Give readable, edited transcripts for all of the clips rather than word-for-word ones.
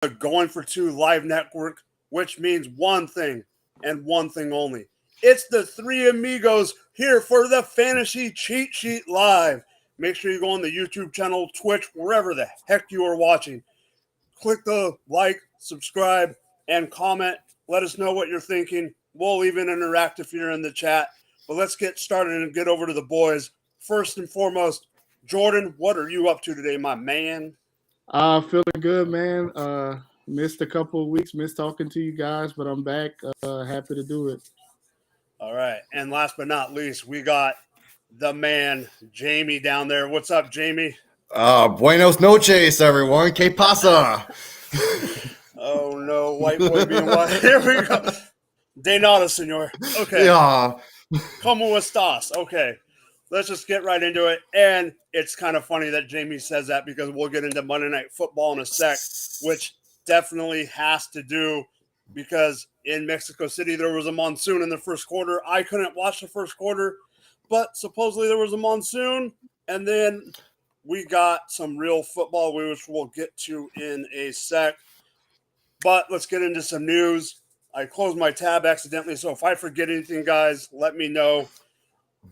the Going for Two live network, which means one thing and one thing only. It's the three amigos here for the Fantasy Cheat Sheet Live. Make sure you go on the YouTube channel, Twitch, wherever the heck you are watching. Click the like, subscribe, and comment. Let us know what you're thinking. We'll even interact if you're in the chat. But let's get started and get over to the boys. First and foremost, Jordan, what are you up to today, my man? Feeling good, man. Missed a couple of weeks, missed talking to you guys, but I'm back. Happy to do it. All right. And last but not least, we got the man, Jamie, down there. What's up, Jamie? Buenos noches, everyone. Que pasa? Oh, no. White boy being white. Here we go. De nada, senor. Okay. Yeah. Como estas? Okay. Let's just get right into it. And it's kind of funny that Jamie says that because we'll get into Monday Night Football in a sec, which definitely has to do because in Mexico City there was a monsoon in the first quarter. I couldn't watch the first quarter, but supposedly there was a monsoon. And then we got some real football, which we'll get to in a sec. But let's get into some news. I closed my tab accidentally, so if I forget anything, guys, let me know.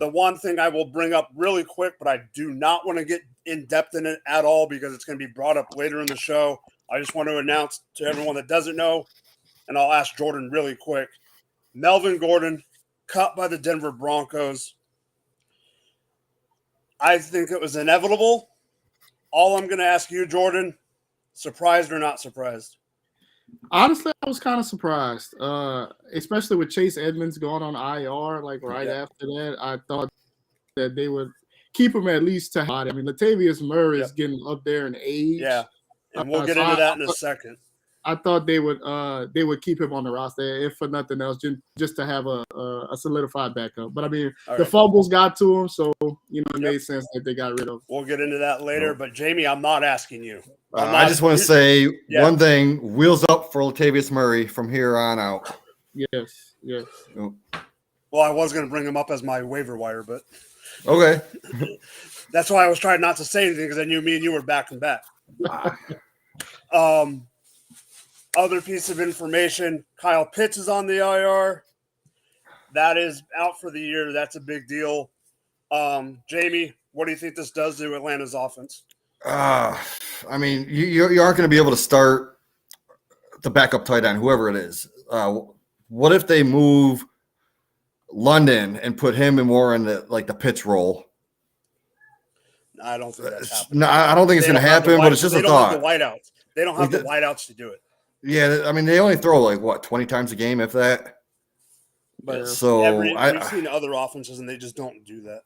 The one thing I will bring up really quick, but I do not want to get in depth in it at all because it's going to be brought up later in the show. I just want to announce to everyone that doesn't know, and I'll ask Jordan really quick. Melvin Gordon, cut by the Denver Broncos. I think it was inevitable. All I'm going to ask you, Jordan, surprised or not surprised? Honestly, I was kind of surprised, especially with Chase Edmonds going on IR after that. I thought that they would keep him at least to I mean, Latavius Murray is getting up there in age. Yeah, and we'll get into that in a second. I thought they would keep him on the roster, if for nothing else, just to have a solidified backup. But I mean, the fumbles got to him, so it made sense that they got rid of him. We'll get into that later. But Jamie, I'm not asking you. I just want to say one thing: wheels up for Latavius Murray from here on out. Yes. Oh. Well, I was going to bring him up as my waiver wire, but okay. That's why I was trying not to say anything because I knew me and you were back and back. Other piece of information, Kyle Pitts is on the IR. That is out for the year. That's a big deal. Jamie, what do you think this does to Atlanta's offense? I mean, you aren't going to be able to start the backup tight end, whoever it is. What if they move London and put him more in the Pitts role? I don't think that's happening. No, I don't think it's going to happen, but it's just a thought. They don't have the wideouts. They don't have the wideouts to do it. Yeah, I mean, they only throw 20 times a game, if that. But so we've seen other offenses, and they just don't do that.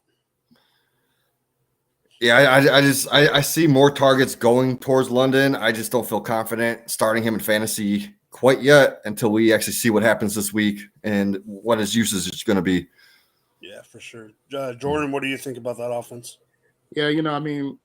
Yeah, I see more targets going towards London. I just don't feel confident starting him in fantasy quite yet until we actually see what happens this week and what his usage is going to be. Yeah, for sure. Jordan, what do you think about that offense? Yeah, I mean,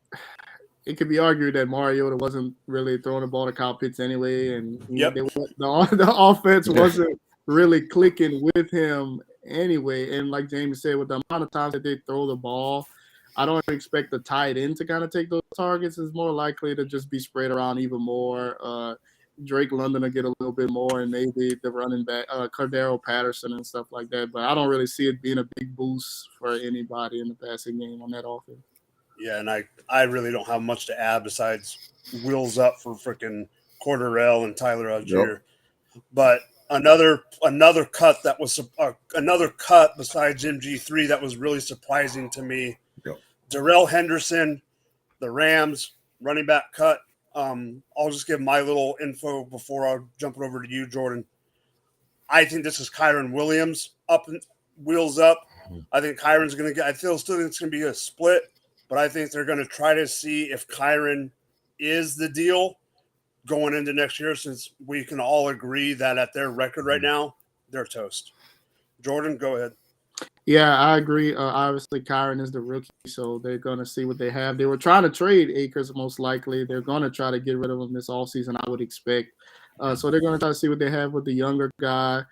it could be argued that Mariota wasn't really throwing the ball to Kyle Pitts anyway, and the offense wasn't really clicking with him anyway. And like James said, with the amount of times that they throw the ball, I don't expect the tight end to kind of take those targets. It's more likely to just be spread around even more. Drake London will get a little bit more, and maybe the running back, Cordero Patterson and stuff like that. But I don't really see it being a big boost for anybody in the passing game on that offense. Yeah, and I really don't have much to add besides wheels up for freaking Cordarrelle and Tyler Algier. Yep. But another cut that was another cut besides MG3 that was really surprising to me. Yep. Darrell Henderson, the Rams running back cut. I'll just give my little info before I jump it over to you, Jordan. I think this is Kyron Williams up and wheels up. I think Kyron's going to get. I still think it's going to be a split. But I think they're going to try to see if Kyron is the deal going into next year, since we can all agree that at their record right now, they're toast. Jordan, go ahead. Yeah, I agree. Obviously, Kyron is the rookie, so they're going to see what they have. They were trying to trade Akers most likely. They're going to try to get rid of him this offseason, I would expect. So they're going to try to see what they have with the younger guy.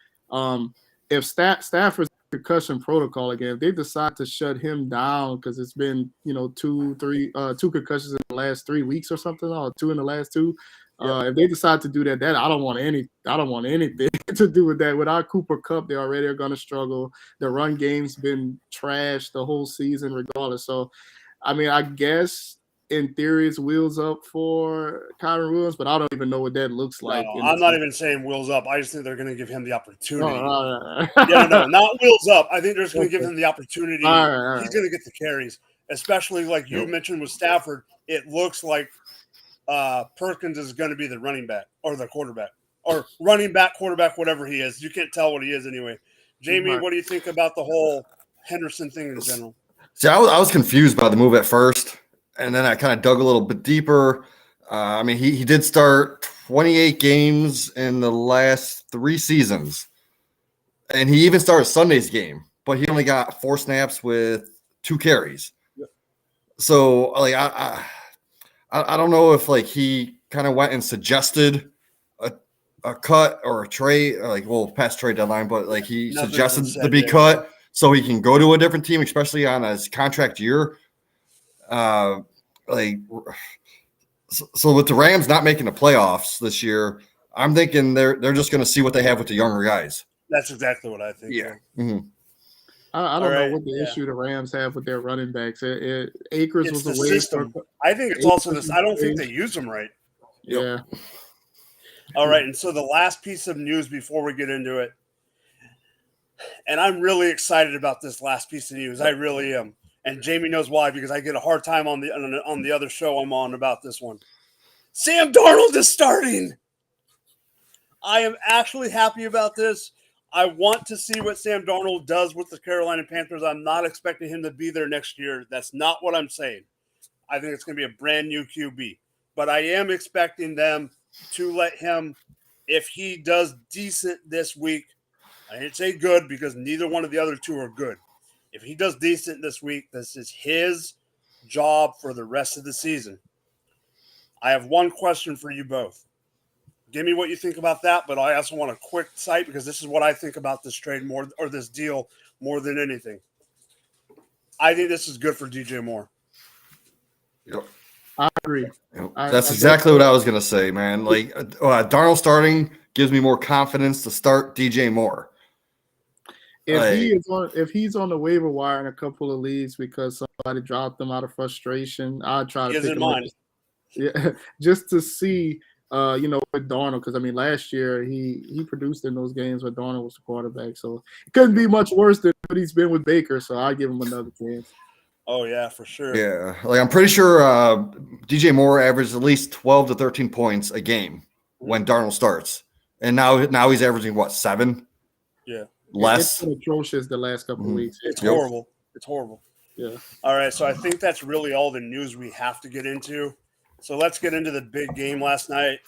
If Stafford's concussion protocol again, if they decide to shut him down because it's been two concussions in the last 3 weeks or something, or two in the last two, If they decide to do that, I don't want anything to do with that. Without Cooper Kupp, they already are going to struggle. The run game's been trashed the whole season, regardless. So, I mean, I guess in theory it's wheels up for Kyron Williams, but I don't even know what that looks like. No, I'm not even saying wheels up. I just think they're going to give him the opportunity. Right. Yeah, no, not wheels up. I think they're just going to give him the opportunity. All right. He's going to get the carries, especially like you mentioned with Stafford. It looks like Perkins is going to be the running back or the quarterback or running back, quarterback, whatever he is. You can't tell what he is anyway. Jamie, what do you think about the whole Henderson thing in general? See, I was confused by the move at first, and then I kind of dug a little bit deeper. I mean, he did start 28 games in the last 3 seasons, and he even started Sunday's game, but he only got 4 snaps with 2 carries. Yep. So, like, I don't know if like he kind of went and suggested a cut or a trade, or like, well, past trade deadline, but like he suggested to be cut so he can go to a different team, especially on his contract year. Like, so with the Rams not making the playoffs this year, I'm thinking they're just going to see what they have with the younger guys. That's exactly what I think. Yeah. Mm-hmm. I don't know what the issue the Rams have with their running backs. Akers was a system. I think it's also this. I don't think they use them right. Yeah. All right, and so the last piece of news before we get into it, and I'm really excited about this last piece of news. I really am, and Jamie knows why, because I get a hard time on the other show I'm on about this one. Sam Darnold is starting. I am actually happy about this. I want to see what Sam Darnold does with the Carolina Panthers. I'm not expecting him to be there next year. That's not what I'm saying. I think it's going to be a brand new QB, but I am expecting them to let him, if he does decent this week, I didn't say good because neither one of the other two are good. If he does decent this week, this is his job for the rest of the season. I have one question for you both. Give me what you think about that, but I also want a quick sight because this is what I think about this trade more, or this deal more than anything. I think this is good for DJ Moore. Yep. I agree. That's exactly what I was going to say, man. Like, Darnold starting gives me more confidence to start DJ Moore. If he's on the waiver wire in a couple of leagues because somebody dropped him out of frustration, I'd try to pick him up. Yeah, just to see, with Darnold, because I mean, last year he produced in those games when Darnold was the quarterback, so it couldn't be much worse than what he's been with Baker. So I give him another chance. Oh, yeah, for sure. Yeah. Like, I'm pretty sure DJ Moore averaged at least 12 to 13 points a game when Darnold starts. And now he's averaging, what, 7? Yeah. Less? It's been atrocious the last couple of weeks. It's horrible. It's horrible. Yeah. All right, so I think that's really all the news we have to get into. So let's get into the big game last night.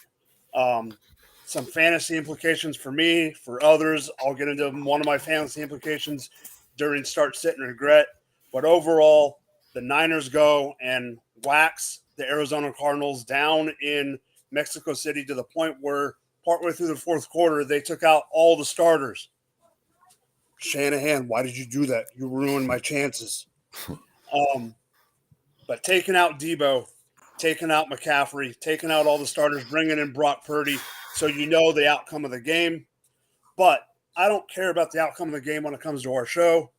Some fantasy implications for me, for others. I'll get into one of my fantasy implications during Start, Sit, and Regret. But overall, the Niners go and wax the Arizona Cardinals down in Mexico City to the point where partway through the fourth quarter, they took out all the starters. Shanahan, why did you do that? You ruined my chances. But taking out Debo, taking out McCaffrey, taking out all the starters, bringing in Brock Purdy, so you know the outcome of the game. But I don't care about the outcome of the game when it comes to our show.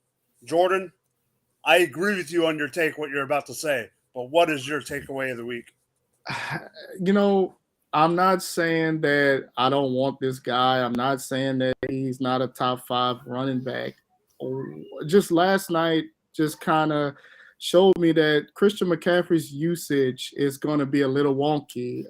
Jordan, I agree with you on your take, what you're about to say, but what is your takeaway of the week? I'm not saying that I don't want this guy. I'm not saying that he's not a top 5 running back. Just last night, just kind of showed me that Christian McCaffrey's usage is going to be a little wonky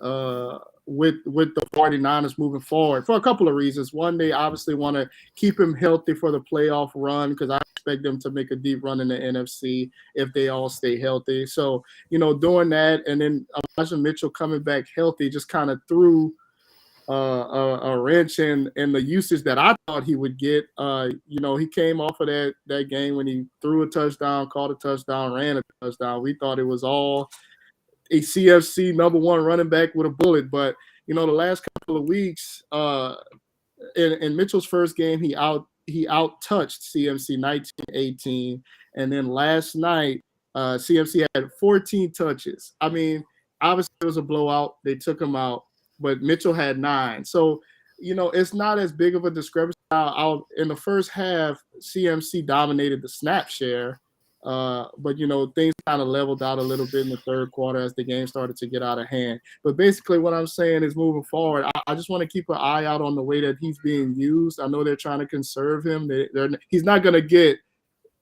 with the 49ers moving forward for a couple of reasons. One, they obviously want to keep him healthy for the playoff run because I expect them to make a deep run in the NFC if they all stay healthy. So, doing that, and then Elijah Mitchell coming back healthy just kind of threw a wrench in the usage that I thought he would get. He came off of that game when he threw a touchdown, caught a touchdown, ran a touchdown. We thought it was all a CFC number 1 running back with a bullet. But, the last couple of weeks, in Mitchell's first game, he out-touched CMC 19-18. And then last night, CMC had 14 touches. I mean, obviously it was a blowout. They took him out. but Mitchell had 9. So, it's not as big of a discrepancy. In the first half, CMC dominated the snap share, but things kind of leveled out a little bit in the third quarter as the game started to get out of hand. But basically, what I'm saying is, moving forward, I just want to keep an eye out on the way that he's being used. I know they're trying to conserve him. He's not going to get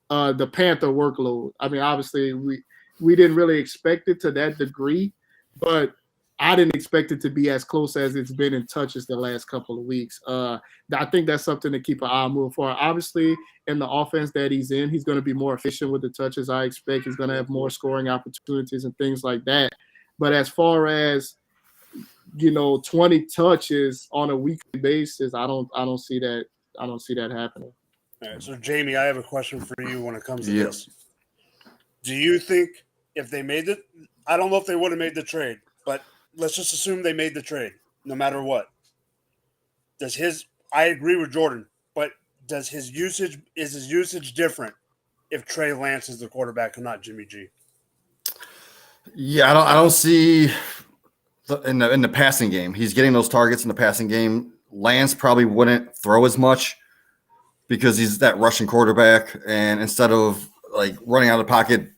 the Panther workload. I mean, obviously, we didn't really expect it to that degree, but I didn't expect it to be as close as it's been in touches the last couple of weeks. I think that's something to keep an eye on moving forward. Obviously, in the offense that he's in, he's going to be more efficient with the touches. I expect he's going to have more scoring opportunities and things like that. But as far as 20 touches on a weekly basis, I don't see that. I don't see that happening. All right, so Jamie, I have a question for you when it comes to this. Do you think if they made it, I don't know if they would have made the trade, but let's just assume they made the trade, no matter what. I agree with Jordan, but is his usage different if Trey Lance is the quarterback and not Jimmy G? Yeah, I don't see in the passing game. He's getting those targets in the passing game. Lance probably wouldn't throw as much because he's that rushing quarterback, and instead of like running out of the pocket,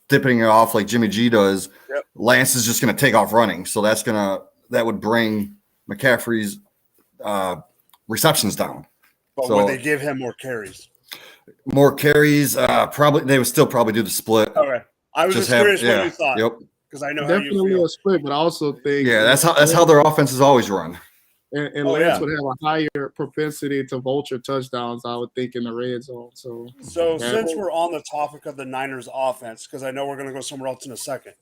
dipping it off like Jimmy G does, Lance is just going to take off running. So that would bring McCaffrey's receptions down. But would they give him more carries? More carries, probably they would still probably do the split. Okay, I was just curious what you thought. Yep, because I know definitely how you feel. A split, but I also think that's how their offense is always run. And Lance would have a higher propensity to vulture touchdowns, I would think, in the red zone. So since we're on the topic of the Niners offense, because I know we're going to go somewhere else in a second,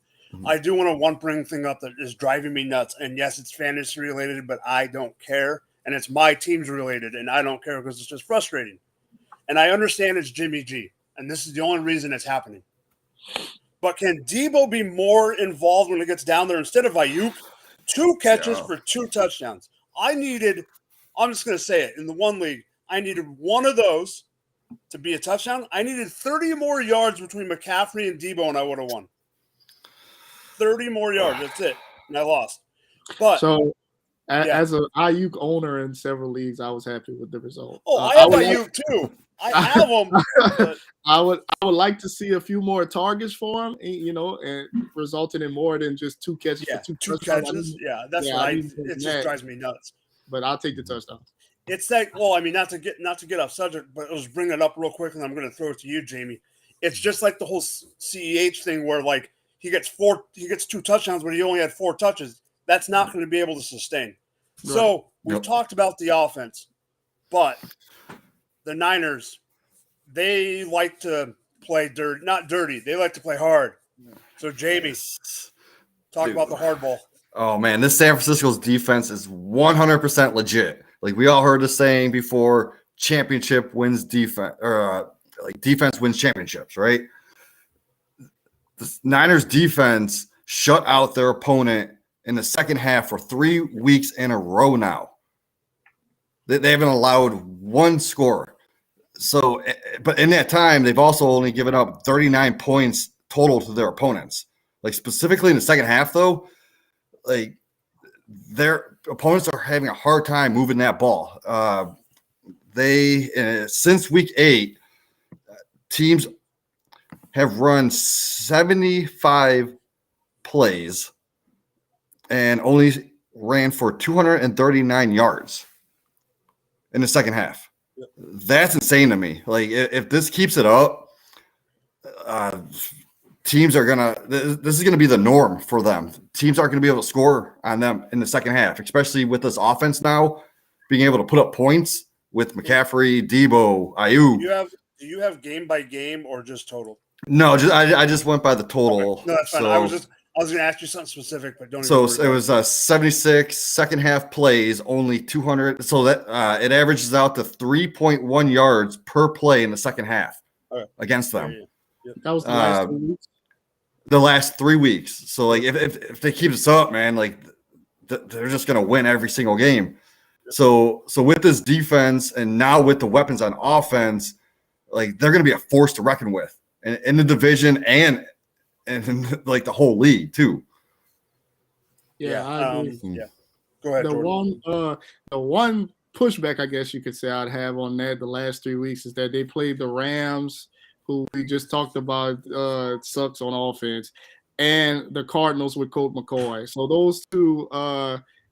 I do want to bring thing up that is driving me nuts. And yes, it's fantasy related, but I don't care. And it's my team's related, and I don't care because it's just frustrating. And I understand it's Jimmy G, and this is the only reason it's happening. But can Debo be more involved when it gets down there instead of Ayuk? 2 catches for 2 touchdowns. I'm just going to say it, in the one league, I needed one of those to be a touchdown. I needed 30 more yards between McCaffrey and Debo, and I would have won. 30 more yards, that's it. And I lost. But as an Ayuk owner in several leagues, I was happy with the result. I have Ayuk too. I have him. But I would like to see a few more targets for him, and resulting in more than just 2 catches. Yeah, for 2 catches. It just drives me nuts. But I'll take the touchdown. It's like, not to get off subject, but I'll just bring it up real quick, and I'm going to throw it to you, Jamie. It's just like the whole CEH thing where like he gets 2 touchdowns, but he only had 4 touches. That's not going to be able to sustain. Right. So we've talked about the offense, but the Niners, they like to play not dirty. They like to play hard. So Jamie, talk about the hard ball. Oh man, this San Francisco's defense is 100% legit. Like we all heard the saying before, championship wins defense, or like defense wins championships, right? The Niners defense shut out their opponent in the second half for 3 weeks in a row now. They haven't allowed 1 score. So, but in that time, they've also only given up 39 points total to their opponents. Like specifically in the second half, though, like their opponents are having a hard time moving that ball. Since week 8, teams have run 75 plays and only ran for 239 yards in the second half. Yep. That's insane to me. Like if this keeps it up, teams are this is gonna be the norm for them. Teams aren't gonna be able to score on them in the second half, especially with this offense now being able to put up points with McCaffrey, Debo, Ayuk. Do you have game by game or just total? No, I just went by the total. Okay. No, that's fine. I was going to ask you something specific, but don't. So it was 76 second half plays, only 200. So that it averages out to 3.1 yards per play in the second half against them. Yeah. That was the last 3 weeks. The last 3 weeks. So like if they keep this up, man, like they're just going to win every single game. Yep. So with this defense and now with the weapons on offense, like they're going to be a force to reckon with in the division and like the whole league too. Yeah, I agree. Yeah. Go ahead, the Jordan. one pushback I guess you could say I'd have on that the last 3 weeks is that they played the Rams, who we just talked about sucks on offense, and the Cardinals with Colt McCoy. So those two,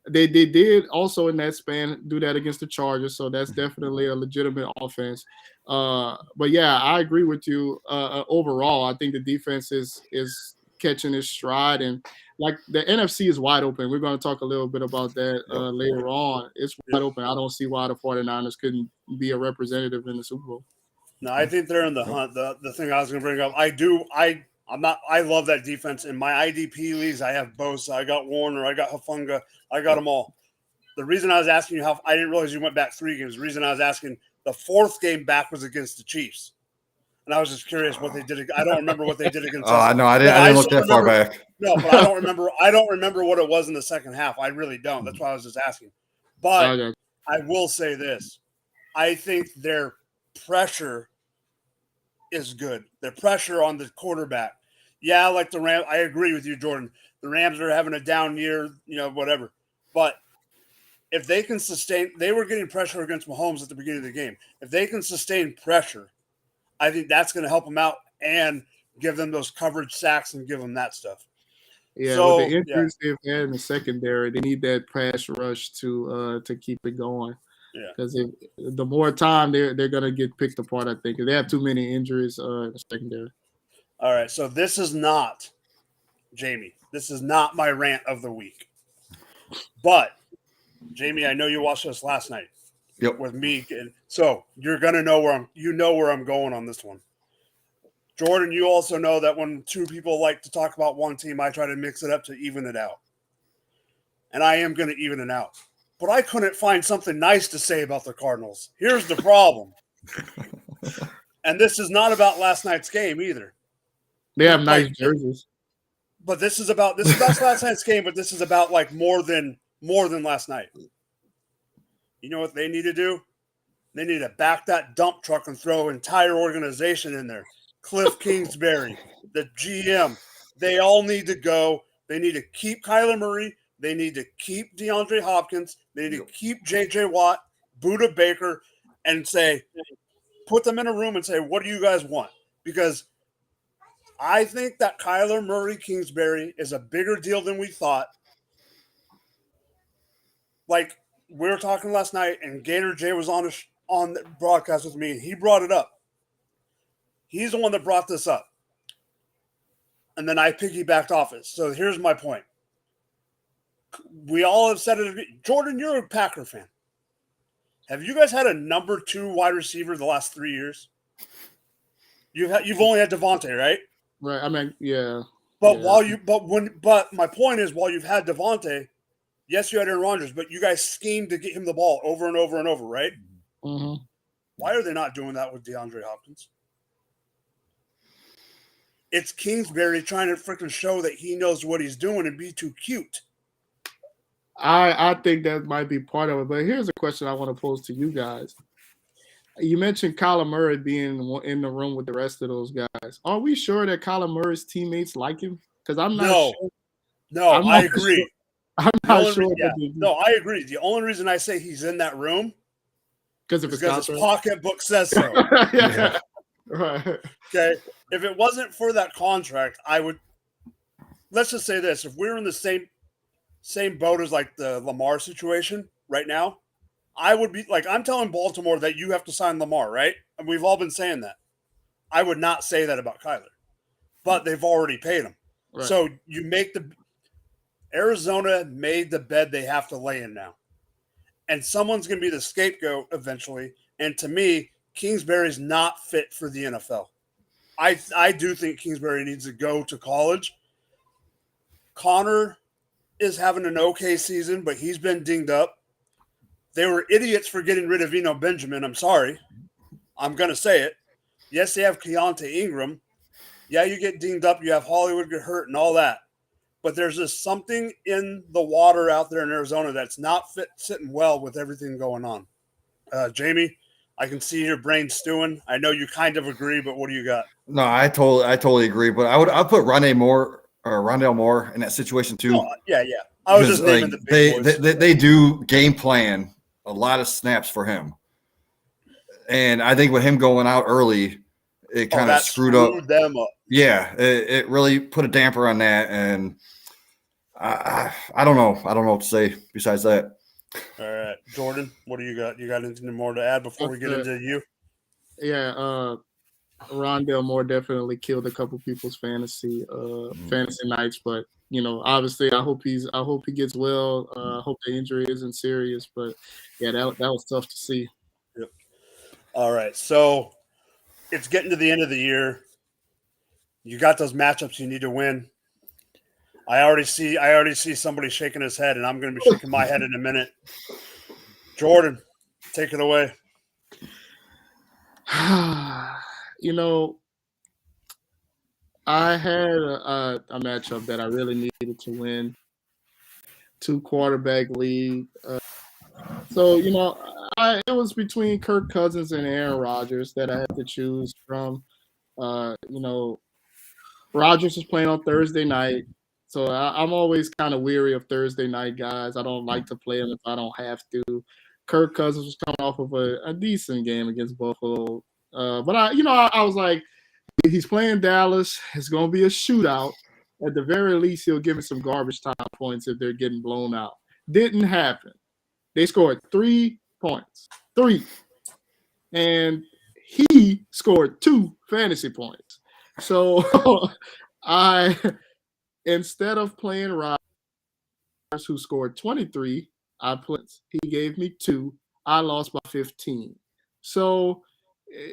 they did also in that span do that against the Chargers. So that's definitely a legitimate offense. But yeah, I agree with you. Overall, I think the defense is catching its stride, and like the NFC is wide open. We're going to talk a little bit about that later on. It's wide open. I don't see why the 49ers couldn't be a representative in the Super Bowl. No, I think they're in the hunt. The thing I was going to bring up, I love that defense. In my IDP leagues, I have Bosa, I got Warner, I got Hafunga, I got them all. The reason I was asking you I didn't realize you went back 3 games. The reason I was asking, the 4th game back was against the Chiefs. And I was just curious what they did. I don't remember what they did against us. No, I didn't look that far back. No, but I don't remember what it was in the second half. I really don't. That's why I was just asking. But I will say this. I think their pressure is good. Their pressure on the quarterback. Yeah, like the Rams. I agree with you, Jordan. The Rams are having a down year, whatever. But if they can sustain, they were getting pressure against Mahomes at the beginning of the game. If they can sustain pressure, I think that's going to help them out and give them those coverage sacks and give them that stuff. Yeah, so, with the injuries they've had in the secondary, they need that pass rush to keep it going. Yeah, because the more time they're going to get picked apart, I think. They have too many injuries in the secondary. All right, so this is not, Jamie, this is not my rant of the week. But, Jamie, I know you watched this last night. Yep. With me. So you're going to know where I'm going on this one. Jordan, you also know that when two people like to talk about one team, I try to mix it up to even it out. And I am going to even it out. But I couldn't find something nice to say about the Cardinals. Here's the problem. And this is not about last night's game either. They have nice jerseys. But this is about last night's game, but this is about like more than last night. You know what they need to do? They need to back that dump truck and throw entire organization in there. Cliff Kingsbury, the GM, they all need to go. They need to keep Kyler Murray. They need to keep DeAndre Hopkins. They need to keep J.J. Watt, Buda Baker, and put them in a room and say, what do you guys want? Because I think that Kyler Murray Kingsbury is a bigger deal than we thought. Like, we were talking last night, and Gator J was on the broadcast with me, and he brought it up. He's the one that brought this up. And then I piggybacked off it. So here's my point. We all have said it. Jordan, you're a Packer fan. Have you guys had a number 2 wide receiver the last 3 years? You've only had Devontae, right? Right. I mean, yeah. But my point is, while you've had Devontae, yes, you had Aaron Rodgers, but you guys schemed to get him the ball over and over and over, right? Mm-hmm. Why are they not doing that with DeAndre Hopkins? It's Kingsbury trying to freaking show that he knows what he's doing and be too cute. I think that might be part of it. But here's a question I want to pose to you guys. You mentioned Kyler Murray being in the room with the rest of those guys. Are we sure that Kyler Murray's teammates like him? Because I'm not sure. No, I agree. Sure. I'm not sure. No, I agree. The only reason I say he's in that room because his pocketbook says so. Yeah. Right. Okay. If it wasn't for that contract, I would. Let's just say this: if we're in the same boat as like the Lamar situation right now, I would be like, I'm telling Baltimore that you have to sign Lamar, right? And we've all been saying that. I would not say that about Kyler, but they've already paid him. Right. So you make Arizona made the bed they have to lay in now. And someone's going to be the scapegoat eventually. And to me, Kingsbury's not fit for the NFL. I do think Kingsbury needs to go to college. Connor is having an okay season, but he's been dinged up. They were idiots for getting rid of Eno Benjamin. I'm sorry. I'm going to say it. Yes, they have Keontae Ingram. Yeah, you get dinged up. You have Hollywood get hurt and all that. But there's just something in the water out there in Arizona that's not sitting well with everything going on. Jamie, I can see your brain stewing. I know you kind of agree, but what do you got? No, I totally agree. But I'll put Rondale Moore in that situation too. Oh, yeah. I was just naming the big boys. They do game plan a lot of snaps for him. And I think with him going out early, it kind of screwed them up. Yeah, it really put a damper on that. And I don't know. I don't know what to say besides that. All right. Jordan, what do you got? You got anything more to add before we get into you? Yeah, Rondale Moore definitely killed a couple people's fantasy nights, but obviously I hope he gets well. I hope the injury isn't serious, but yeah, that was tough to see. Yep. All right, so it's getting to the end of the year. You got those matchups you need to win. I already see somebody shaking his head, and I'm going to be shaking my head in a minute. Jordan, take it away. I had a matchup that I really needed to win. 2-quarterback league. So it was between Kirk Cousins and Aaron Rodgers that I had to choose from. Rodgers was playing on Thursday night, so I'm always kind of weary of Thursday night guys. I don't like to play them if I don't have to. Kirk Cousins was coming off of a decent game against Buffalo, but I was like, he's playing Dallas. It's going to be a shootout. At the very least, he'll give me some garbage time points if they're getting blown out. Didn't happen. They scored 3 points. 3. And he scored 2 fantasy points. So instead of playing Rodgers, who scored 23, he gave me 2. I lost by 15. So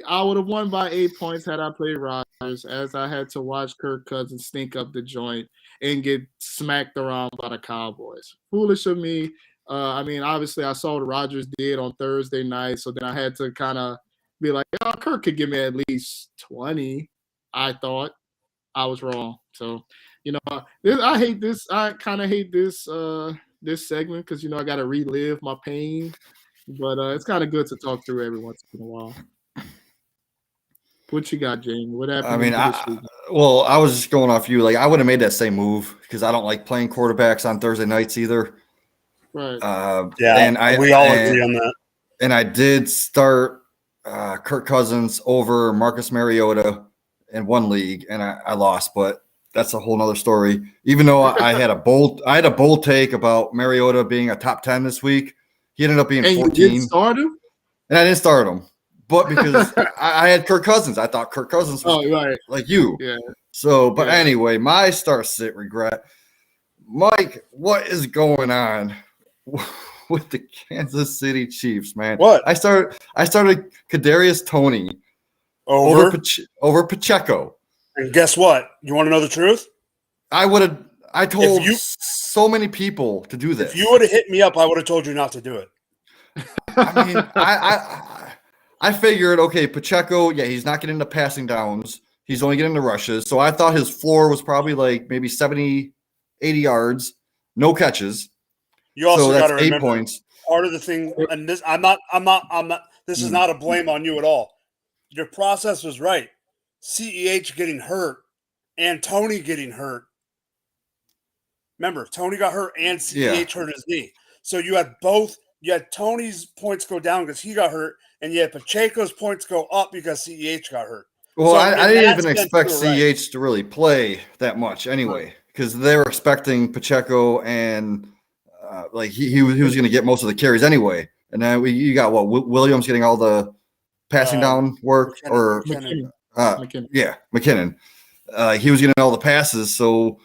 I would have won by 8 points had I played Rodgers, as I had to watch Kirk Cousins stink up the joint and get smacked around by the Cowboys. Foolish of me. Obviously, I saw what Rodgers did on Thursday night, so then I had to kind of be like, oh, Kirk could give me at least 20. I thought I was wrong. So, I hate this. I kind of hate this this segment because I got to relive my pain, but it's kind of good to talk through every once in a while. What you got, Jamie? What happened? I was just going off you. Like, I would have made that same move because I don't like playing quarterbacks on Thursday nights either. Right. We all agree on that. And I did start Kirk Cousins over Marcus Mariota in one league, and I lost, but that's a whole nother story. Even though I had a bold take about Mariota being a top 10 this week, he ended up being 14. You didn't start him? And I didn't start him. But because I had Kirk Cousins, I thought Kirk Cousins was right. like you. Yeah. So, but anyway, my start sit regret. Mike, what is going on with the Kansas City Chiefs, man? What? I started Kadarius Toney over Pacheco. And guess what? You want to know the truth? I told so many people to do this. If you would have hit me up, I would have told you not to do it. I mean, I figured, okay, Pacheco, he's not getting the passing downs. He's only getting the rushes. So I thought his floor was probably like maybe 70, 80 yards, no catches. You also got to remember 8 points. Part of the thing, and this, I'm not. This is not a blame on you at all. Your process was right. CEH getting hurt and Toney getting hurt. Remember, Toney got hurt and CEH hurt his knee. So you had both. You had Toney's points go down because he got hurt, and you had Pacheco's points go up because CEH got hurt. Well, so, I didn't even expect CEH to really play that much anyway, because they were expecting Pacheco and he was going to get most of the carries anyway. And then you got Williams getting all the passing down work, McKinnon. McKinnon. He was getting all the passes, so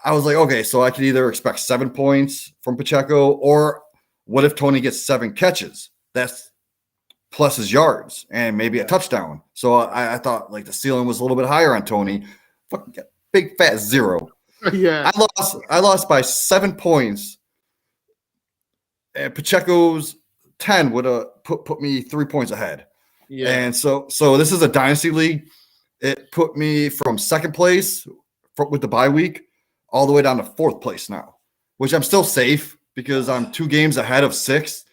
I was like, okay, so I could either expect 7 points from Pacheco, or what if Toney gets 7 catches? That's plus his yards and maybe a touchdown. So I thought like the ceiling was a little bit higher on Toney. Fucking big fat 0. Yeah, I lost by 7 points. And Pacheco's 10 would have put me 3 points ahead. Yeah. And so this is a dynasty league. It put me from second place with the bye week all the way down to 4th place now, which I'm still safe because I'm 2 games ahead of 6th.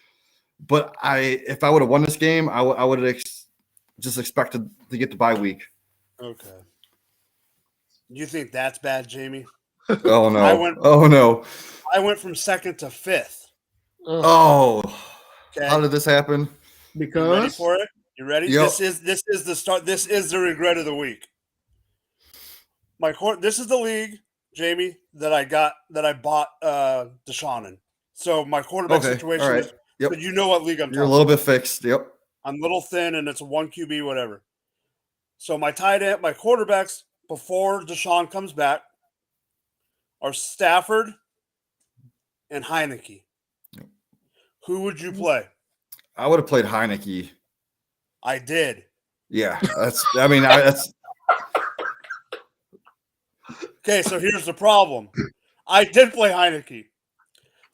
But if I would have won this game, I would have just expected to get the bye week. Okay. You think that's bad, Jamie? Oh no! I went from second to fifth. Oh, Okay. how did this happen? Because you ready for it? You ready? Yep. This is the start. This is the regret of the week. This is the league, Jamie, that I bought Deshaun in. So my quarterback situation all right. is. Yep. So you know what league I'm talking You're a little bit fixed. Yep. I'm a little thin, and it's a 1 QB, whatever. So my tight end, my quarterbacks before Deshaun comes back are Stafford and Heineke. Yep. Who would you play? I would have played Heineke. I did. Yeah, that's. Okay, so here's the problem. I did play Heineke.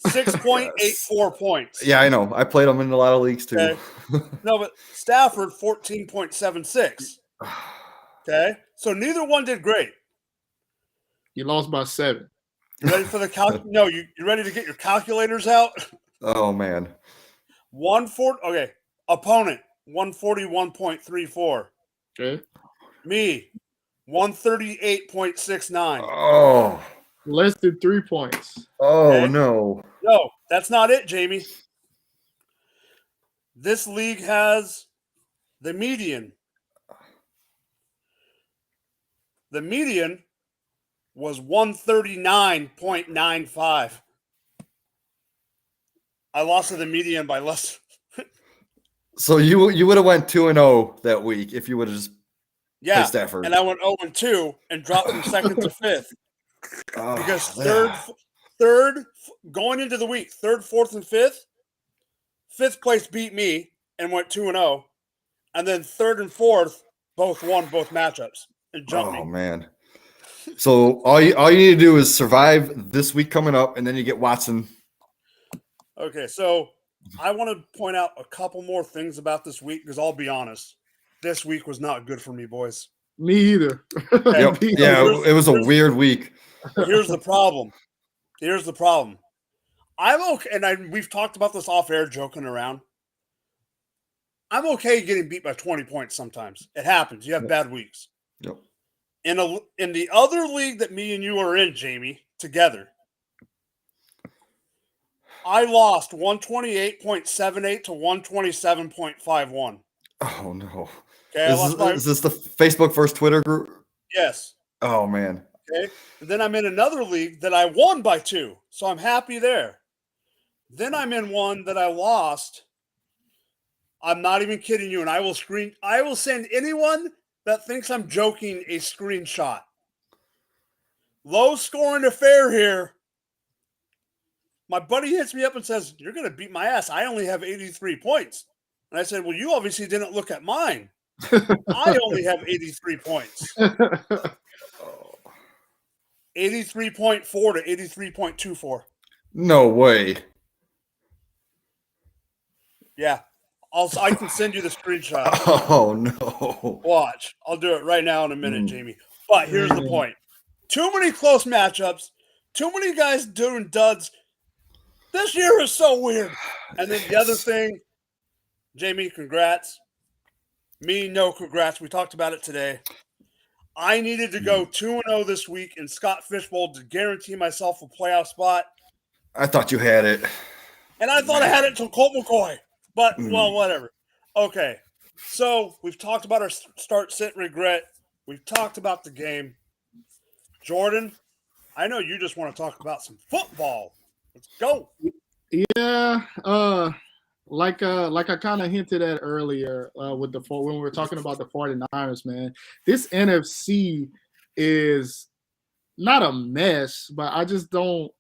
6.84 points. Yeah, I know. I played him in a lot of leagues too. Okay. No, but Stafford 14.76. Okay, so neither one did great. you lost by 7. You ready for the No, you ready to get your calculators out? Oh man. 140. Okay, opponent 141.34. Okay, Me 138.69. Oh. less than 3 points. Oh Okay. no. No, that's not it, Jamie. This league has the median. The median was 139.95. I lost to the median by less. So you would have went 2-0 that week if you would have just Yeah, played Stafford. and I went 0-2 and dropped from second to fifth because third going into the week, third, fourth, and fifth place beat me and went 2-0, and then third and fourth both won both matchups and jumped me. Oh man. So all you need to do is survive this week coming up, and then you get Watson. Okay, so I want to point out a couple more things about this week because I'll be honest, this week was not good for me, boys. Me either. Yep. Yeah, it was a weird week. Here's the problem. I'm okay, and we've talked about this off air, joking around. I'm okay getting beat by 20 points sometimes. It happens. You have bad weeks. Yep. In the other league that me and you are in, Jamie, together, I lost 128.78 to 127.51. Oh no. Okay, Is this the Facebook versus Twitter group? Yes. Oh man. Okay. And then I'm in another league that I won by 2, so I'm happy there. Then I'm in one that I lost. I'm not even kidding you, and I will send anyone that thinks I'm joking a screenshot. Low scoring affair here. My buddy hits me up and says, "You're going to beat my ass. I only have 83 points." And I said, "Well, you obviously didn't look at mine. I only have 83 points. 83.4 to 83.24. No way. Yeah. I can send you the screenshot. Oh no. Watch. I'll do it right now in a minute, Jamie. But here's the point. Too many close matchups. Too many guys doing duds. This year is so weird. And then the other thing, Jamie, congrats. Me, no congrats. We talked about it today. I needed to go 2-0 this week in Scott Fishbowl to guarantee myself a playoff spot. I thought you had it. And I thought I had it until Colt McCoy. But, well, whatever. Okay. So we've talked about our start, sit, regret. We've talked about the game. Jordan, I know you just want to talk about some football. Let's go. Yeah, like I kind of hinted at earlier when we were talking about the 49ers, man. This NFC is not a mess, but I just don't.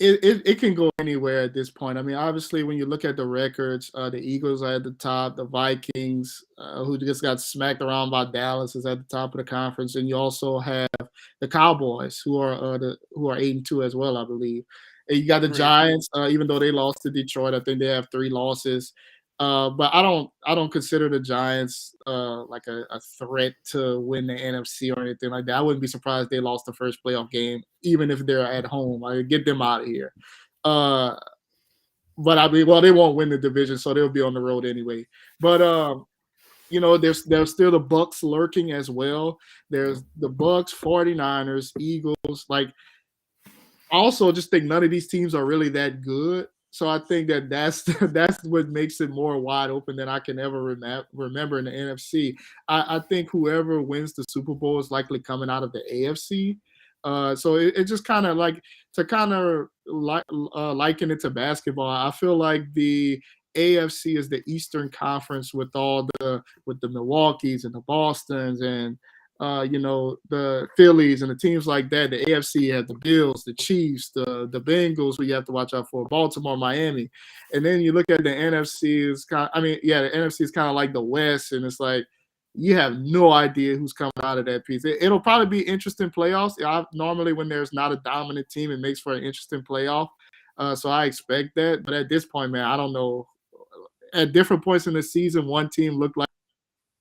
It can go anywhere at this point. I mean, obviously, when you look at the records, the Eagles are at the top. The Vikings, who just got smacked around by Dallas, is at the top of the conference, and you also have the Cowboys, who are 8-2 as well, I believe. And you got the Giants, even though they lost to Detroit. I think they have 3 losses. But I don't consider the Giants like a threat to win the NFC or anything like that. I wouldn't be surprised if they lost the first playoff game, even if they're at home. I get them out of here. But I mean, well, they won't win the division, so they'll be on the road anyway. But there's still the Bucks lurking as well. There's the Bucks, 49ers, Eagles. Like also just think none of these teams are really that good. So I think that's what makes it more wide open than I can ever remember in the NFC. I think whoever wins the Super Bowl is likely coming out of the AFC. So it just kind of like to kind of liken it to basketball. I feel like the AFC is the Eastern Conference with the Milwaukees and the Bostons and the Phillies and the teams like that. The AFC had the Bills, the Chiefs, the Bengals, who you have to watch out for, Baltimore, Miami. And then you look at the NFC, the NFC is kind of like the West, and it's like you have no idea who's coming out of that piece. It'll probably be interesting playoffs. Normally, when there's not a dominant team, it makes for an interesting playoff. So I expect that. But at this point, man, I don't know. At different points in the season, one team looked like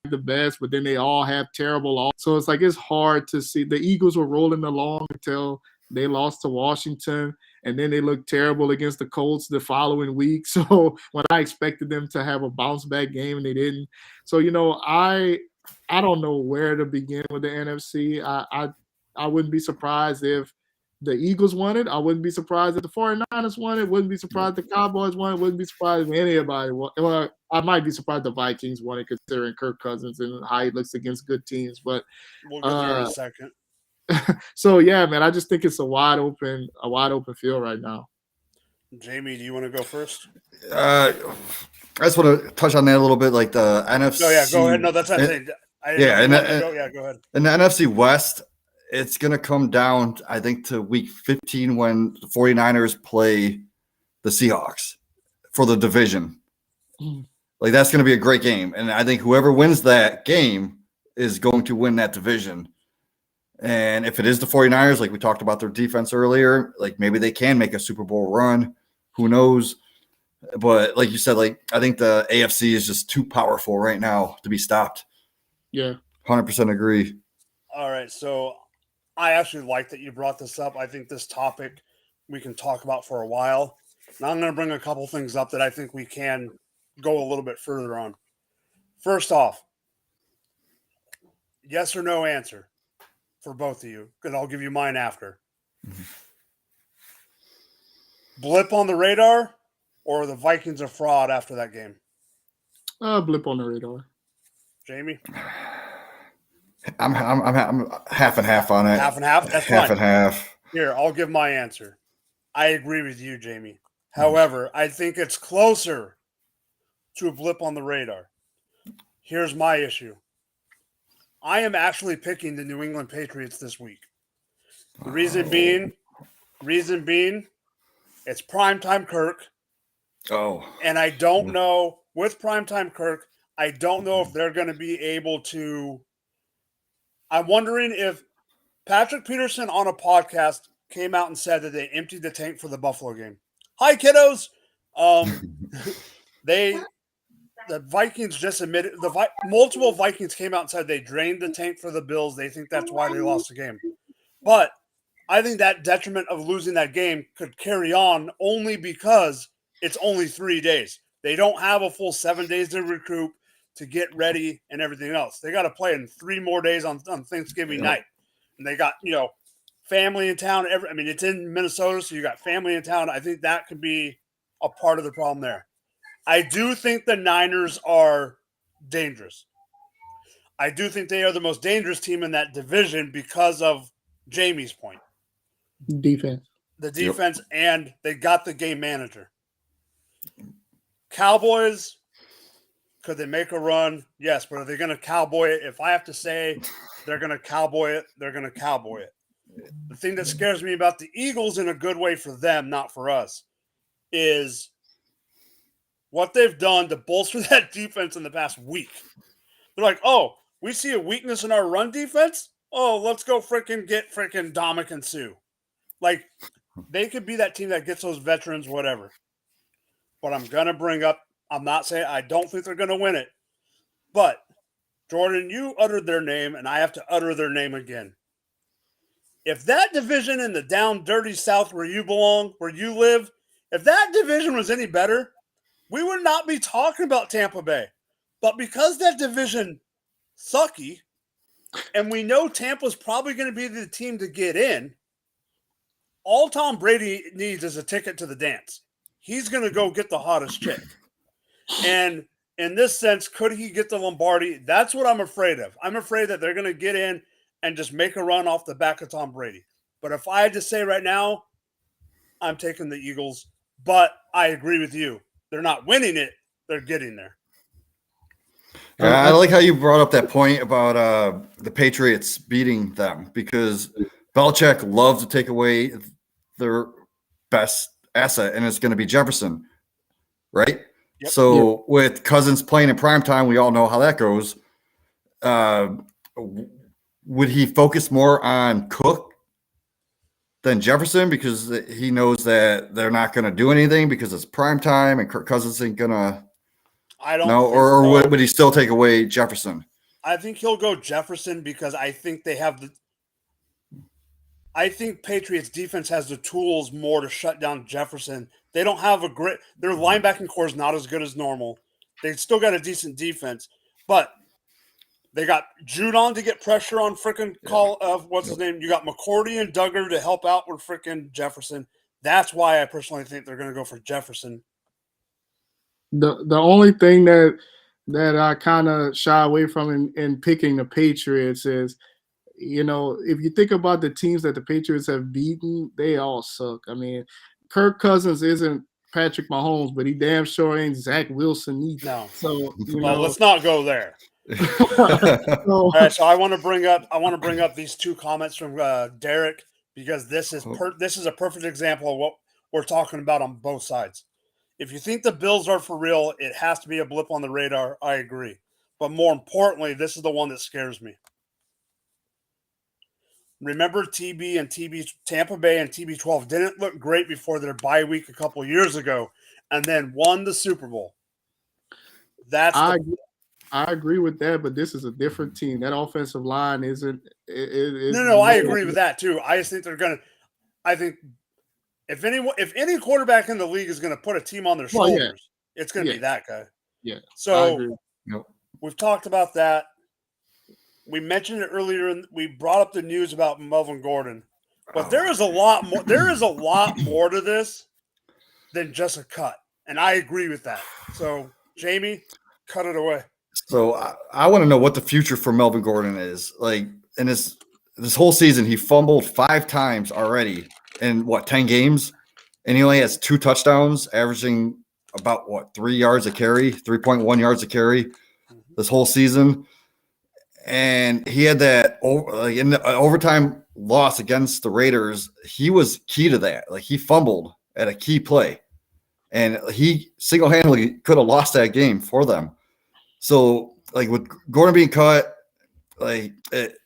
the best, but then they all have terrible. So it's like it's hard to see. The Eagles were rolling along until they lost to Washington, and then they looked terrible against the Colts the following week. So when I expected them to have a bounce back game, and they didn't. So I don't know where to begin with the NFC. I wouldn't be surprised if the Eagles won it. I wouldn't be surprised if the 49ers won it. Wouldn't be surprised if the Cowboys won it. Wouldn't be surprised if anybody won. Well, I might be surprised the Vikings won it considering Kirk Cousins and how he looks against good teams. But we'll get there in a second. So yeah, man, I just think it's a wide open field right now. Jamie, do you want to go first? I just want to touch on that a little bit, like the NFC. Oh yeah, go ahead. No, that's what I'm saying. Go ahead. In the NFC West, it's going to come down, I think, to week 15 when the 49ers play the Seahawks for the division. Like, that's going to be a great game. And I think whoever wins that game is going to win that division. And if it is the 49ers, like we talked about their defense earlier, like maybe they can make a Super Bowl run. Who knows? But like you said, like I think the AFC is just too powerful right now to be stopped. Yeah. 100% agree. All right. So I actually like that you brought this up. I think this topic we can talk about for a while. Now I'm going to bring a couple things up that I think we can go a little bit further on. First off, yes or no answer for both of you, because I'll give you mine after. Mm-hmm. Blip on the radar or the Vikings are fraud after that game? Blip on the radar. Jamie? I'm half and half on it. Half and half? That's half fine. And half. Here, I'll give my answer. I agree with you, Jamie. However, I think it's closer to a blip on the radar. Here's my issue. I am actually picking the New England Patriots this week. The reason being, it's primetime Kirk. Oh. And I don't know, with primetime Kirk, I don't know if they're going to be able to. I'm wondering if Patrick Peterson on a podcast came out and said that they emptied the tank for the Buffalo game. Hi, kiddos. The Vikings just admitted, multiple Vikings came out and said they drained the tank for the Bills. They think that's why they lost the game. But I think that detriment of losing that game could carry on only because it's only 3 days. They don't have a full 7 days to recoup, to get ready and everything else. They got to play in 3 more days on Thanksgiving night. And they got, family in town. It's in Minnesota, so you got family in town. I think that could be a part of the problem there. I do think the Niners are dangerous. I do think they are the most dangerous team in that division because of Jamie's point. Defense. The defense, and they got the game manager. Cowboys, could they make a run? Yes, but are they going to cowboy it? If I have to say they're going to cowboy it, they're going to cowboy it. The thing that scares me about the Eagles, in a good way for them, not for us, is what they've done to bolster that defense in the past week. They're like, oh, we see a weakness in our run defense? Oh, let's go get Dominic and Sue. Like, they could be that team that gets those veterans, whatever. But I'm going to bring up, I'm not saying I don't think they're going to win it. But, Jordan, you uttered their name, and I have to utter their name again. If that division in the down, dirty South where you belong, where you live, if that division was any better, we would not be talking about Tampa Bay. But because that division sucky, and we know Tampa's probably going to be the team to get in, all Tom Brady needs is a ticket to the dance. He's going to go get the hottest chick. And in this sense, could he get the Lombardi? That's what I'm afraid of. I'm afraid that they're going to get in and just make a run off the back of Tom Brady. But if I had to say right now, I'm taking the Eagles. But I agree with you. They're not winning it. They're getting there. Yeah, I like how you brought up that point about the Patriots beating them, because Belichick loves to take away their best asset, and it's going to be Jefferson, right? Yep. So with Cousins playing in prime time, we all know how that goes. Would he focus more on Cook than Jefferson because he knows that they're not going to do anything because it's prime time and Kirk Cousins ain't going to – I don't no, or would he still take away Jefferson? I think he'll go Jefferson because I think they have the. I think Patriots defense has the tools more to shut down Jefferson. They don't have a great. Their linebacking core is not as good as normal. They still got a decent defense, but they got Judon to get pressure on freaking what's his name? You got McCourty and Duggar to help out with freaking Jefferson. That's why I personally think they're going to go for Jefferson. The only thing that I kind of shy away from in picking the Patriots is, if you think about the teams that the Patriots have beaten, they all suck. I mean, Kirk Cousins isn't Patrick Mahomes, but he damn sure ain't Zach Wilson either. No. So let's not go there. All right, so I want to bring up these two comments from Derek, because this is a perfect example of what we're talking about on both sides. If you think the Bills are for real, it has to be a blip on the radar. I agree. But more importantly, this is the one that scares me. Remember Tampa Bay and TB12 didn't look great before their bye week a couple years ago and then won the Super Bowl. I agree with that, but this is a different team. That offensive line isn't. No, I agree with that too. I just think they're going to. I think if any quarterback in the league is going to put a team on their shoulders, it's going to be that guy. Yeah. So we've talked about that. We mentioned it earlier, and we brought up the news about Melvin Gordon, but there is a lot more. There is a lot more to this than just a cut, and I agree with that. So, Jamie, cut it away. So I want to know what the future for Melvin Gordon is. Like in this whole season, he fumbled 5 times already in 10 games, and he only has 2 touchdowns, averaging about 3 yards a carry, 3.1 yards a carry this whole season. And he had that in the overtime loss against the Raiders. He was key to that. Like he fumbled at a key play, and he single-handedly could have lost that game for them. So, like with Gordon being cut, like it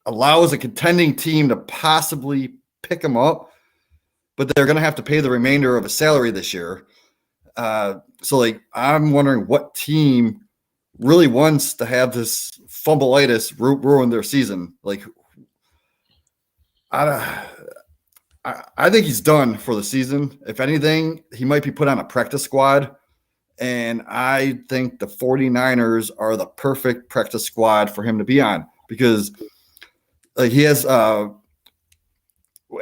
allows a contending team to possibly pick him up, but they're going to have to pay the remainder of his salary this year. So, like, I'm wondering what team really wants to have this fumbleitis ruin their season. Like, I think he's done for the season. If anything, he might be put on a practice squad. And I think the 49ers are the perfect practice squad for him to be on, because like he has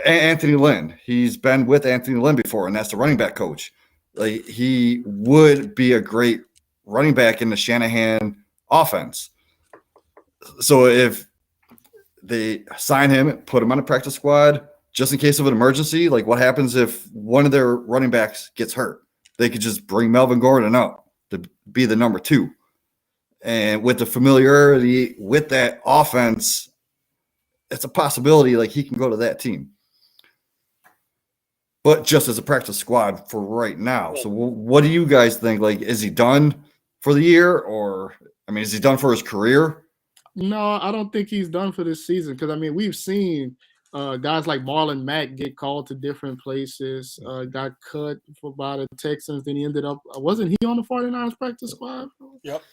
Anthony Lynn. He's been with Anthony Lynn before, and that's the running back coach. Like he would be a great running back in the Shanahan offense. So if they sign him, put him on a practice squad, just in case of an emergency, like what happens if one of their running backs gets hurt? They could just bring Melvin Gordon up to be the number 2. And with the familiarity with that offense, it's a possibility like he can go to that team. But just as a practice squad for right now. So what do you guys think? Like, is he done for the year, or, I mean, is he done for his career? No, I don't think he's done for this season, because, I mean, we've seen guys like Marlon Mack get called to different places, got cut by the Texans. Then he ended up, wasn't he on the 49ers practice squad? Yep.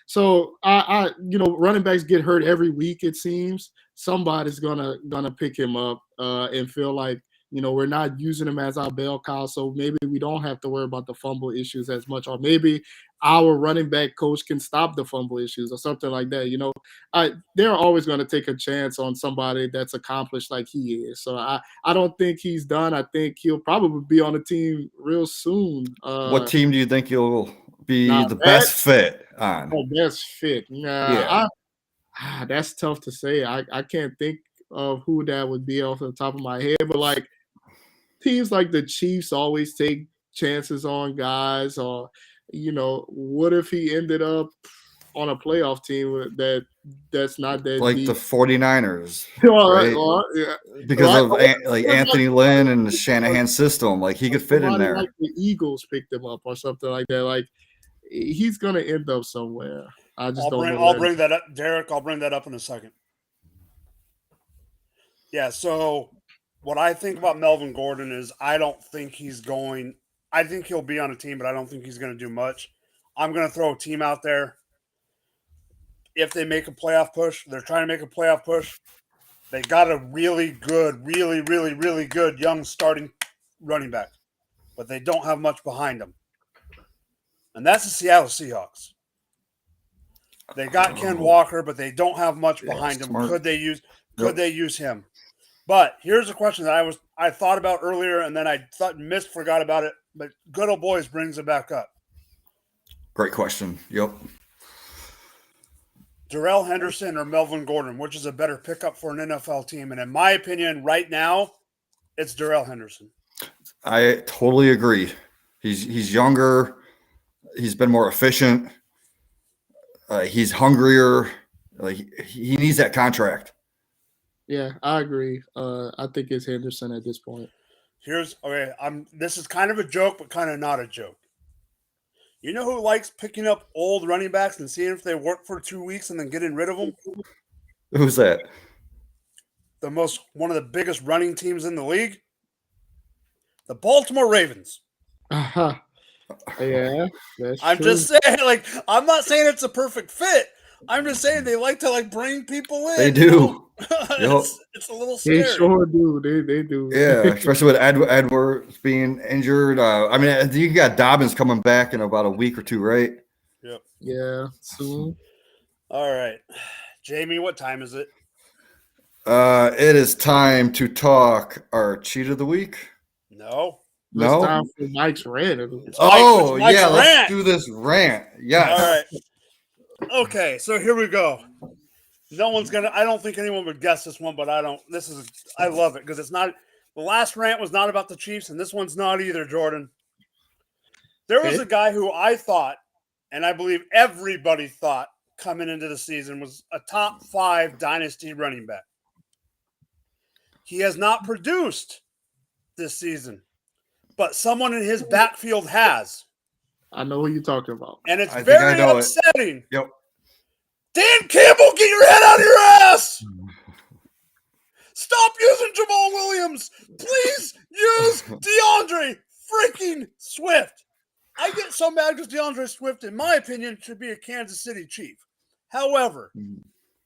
So I running backs get hurt every week. It seems somebody's gonna pick him up and feel like we're not using him as our bell cow, so maybe we don't have to worry about the fumble issues as much, or maybe our running back coach can stop the fumble issues or something like that. They're always going to take a chance on somebody that's accomplished like he is. So I don't think he's done. I think he'll probably be on the team real soon. What team do you think you'll be Now the best fit on? Best fit. Yeah. That's tough to say. I can't think of who that would be off the top of my head, but like teams like the Chiefs always take chances on guys, or what if he ended up on a playoff team that's not that like deep? the 49ers, Right? Because of like Anthony Lynn and the Shanahan system, like he could fit in there. Like the Eagles picked him up or something like that. Like he's gonna end up somewhere. I just don't know. I'll bring that up, Derek. I'll bring that up in a second. Yeah. So what I think about Melvin Gordon is I don't think he's going. I think he'll be on a team, but I don't think he's going to do much. I'm going to throw a team out there. If they make a playoff push, they're trying to make a playoff push. They got a really good, really, really, really good young starting running back, but they don't have much behind them. And that's the Seattle Seahawks. They got Ken Walker, but they don't have much behind him. Smart. Could they use him? But here's a question that I thought about earlier, and then I forgot about it. But good old boys brings it back up. Great question. Yep. Darrell Henderson or Melvin Gordon, which is a better pickup for an NFL team? And in my opinion, right now, it's Darrell Henderson. I totally agree. He's younger. He's been more efficient. He's hungrier. Like he needs that contract. Yeah, I agree. I think it's Henderson at this point. This is kind of a joke, but kind of not a joke. You know who likes picking up old running backs and seeing if they work for 2 weeks and then getting rid of them? Who's that? One of the biggest running teams in the league. The Baltimore Ravens. Uh-huh. Yeah, that's I'm true. just saying, like, I'm not saying it's a perfect fit. I'm just saying they like to like bring people in. They do. It's a little scary. They sure do. They do. Yeah, especially with Edwards being injured. I mean, you got Dobbins coming back in about a week or two, right? Yep. Yeah, soon. All right. Jamie, what time is it? It is time to talk our cheat of the week. No. It's time for Mike's rant. Let's do this rant. Yes. All right. Okay, so here we go. I don't think anyone would guess this one, but I love it because it's not, the last rant was not about the Chiefs, and this one's not either, Jordan. There was a guy who I thought, and I believe everybody thought coming into the season, was a top 5 dynasty running back. He has not produced this season, but someone in his backfield has. I know who you're talking about. And it's very upsetting. Yep. Dan Campbell, get your head out of your ass! Stop using Jamal Williams. Please use DeAndre freaking Swift. I get so mad because DeAndre Swift, in my opinion, should be a Kansas City Chief. However,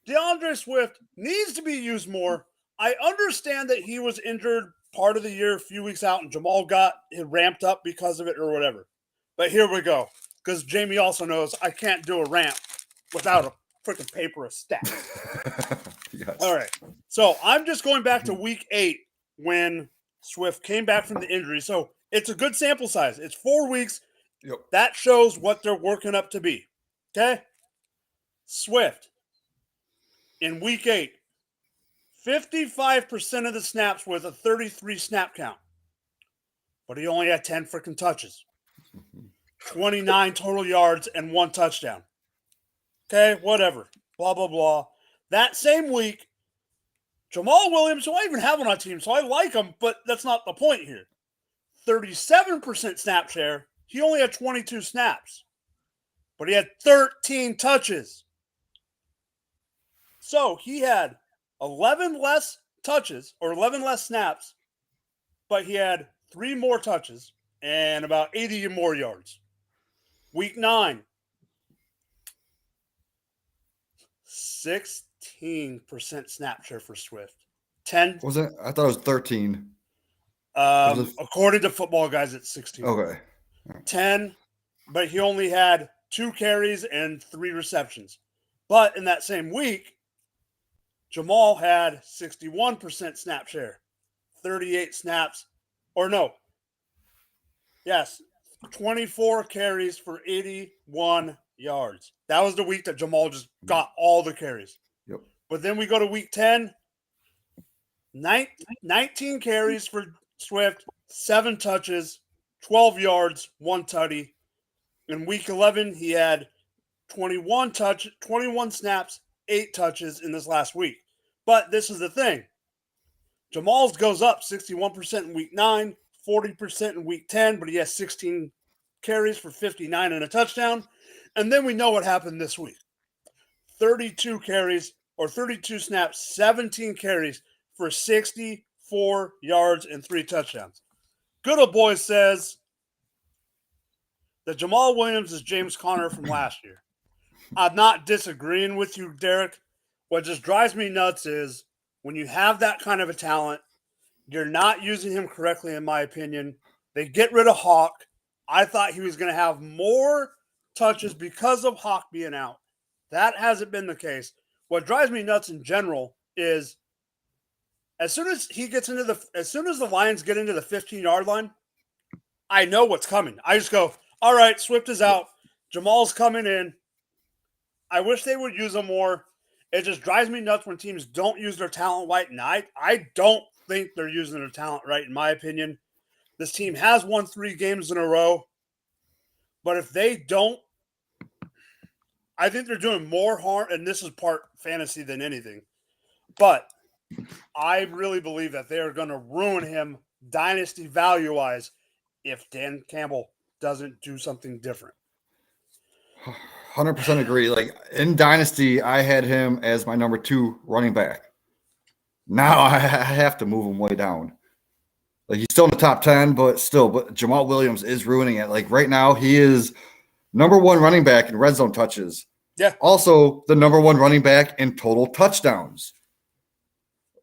DeAndre Swift needs to be used more. I understand that he was injured part of the year, a few weeks out, and Jamal got ramped up because of it or whatever. But here we go. Because Jamie also knows I can't do a rant without a freaking paper of stats. Yes. All right. So I'm just going back to week 8 when Swift came back from the injury. So it's a good sample size. It's 4 weeks. Yep. That shows what they're working up to be. Okay? Swift, in week 8, 55% of the snaps with a 33 snap count. But he only had 10 freaking touches. 29 total yards and 1 touchdown. Okay, whatever. Blah, blah, blah. That same week, Jamal Williams, who I even have on our team, so I like him, but that's not the point here. 37% snap share. He only had 22 snaps. But he had 13 touches. So he had 11 less touches or 11 less snaps, but he had 3 more touches and about 80 more yards. Week 9, 16% snap share for Swift. 10. Was it? I thought it was 13. According to Football Guys, it's 16. Okay. 10, but he only had 2 carries and 3 receptions. But in that same week, Jamal had 61% snap share, 38 snaps, or no, yes, 24 carries for 81 yards. That was the week that Jamal just got all the carries. Yep. But then we go to week 10, 19 carries for Swift, 7 touches, 12 yards, 1 tutty. In week 11, he had 21 snaps, 8 touches in this last week. But this is the thing. Jamal's goes up 61% in week 9, 40% in week 10, but he has 16 carries for 59 and a touchdown. And then we know what happened this week. 32 carries or 32 snaps, 17 carries for 64 yards and 3 touchdowns. Good old boy says that Jamal Williams is James Conner from last year. I'm not disagreeing with you, Derek. What just drives me nuts is when you have that kind of a talent, you're not using him correctly, in my opinion. They get rid of Hawk. I thought he was going to have more touches because of Hawk being out. That hasn't been the case. What drives me nuts in general is as soon as the Lions get into the 15-yard line, I know what's coming. I just go, all right, Swift is out. Jamal's coming in. I wish they would use him more. It just drives me nuts when teams don't use their talent right. And I don't think they're using their talent right, in my opinion. This team has won 3 games in a row. But if they don't, I think they're doing more harm. And this is part fantasy than anything. But I really believe that they are going to ruin him dynasty value-wise if Dan Campbell doesn't do something different. 100% agree. Like in Dynasty, I had him as my number 2 running back. Now I have to move him way down. Like he's still in the top 10, but Jamal Williams is ruining it. Like right now, he is number 1 running back in red zone touches. Yeah. Also, the number 1 running back in total touchdowns.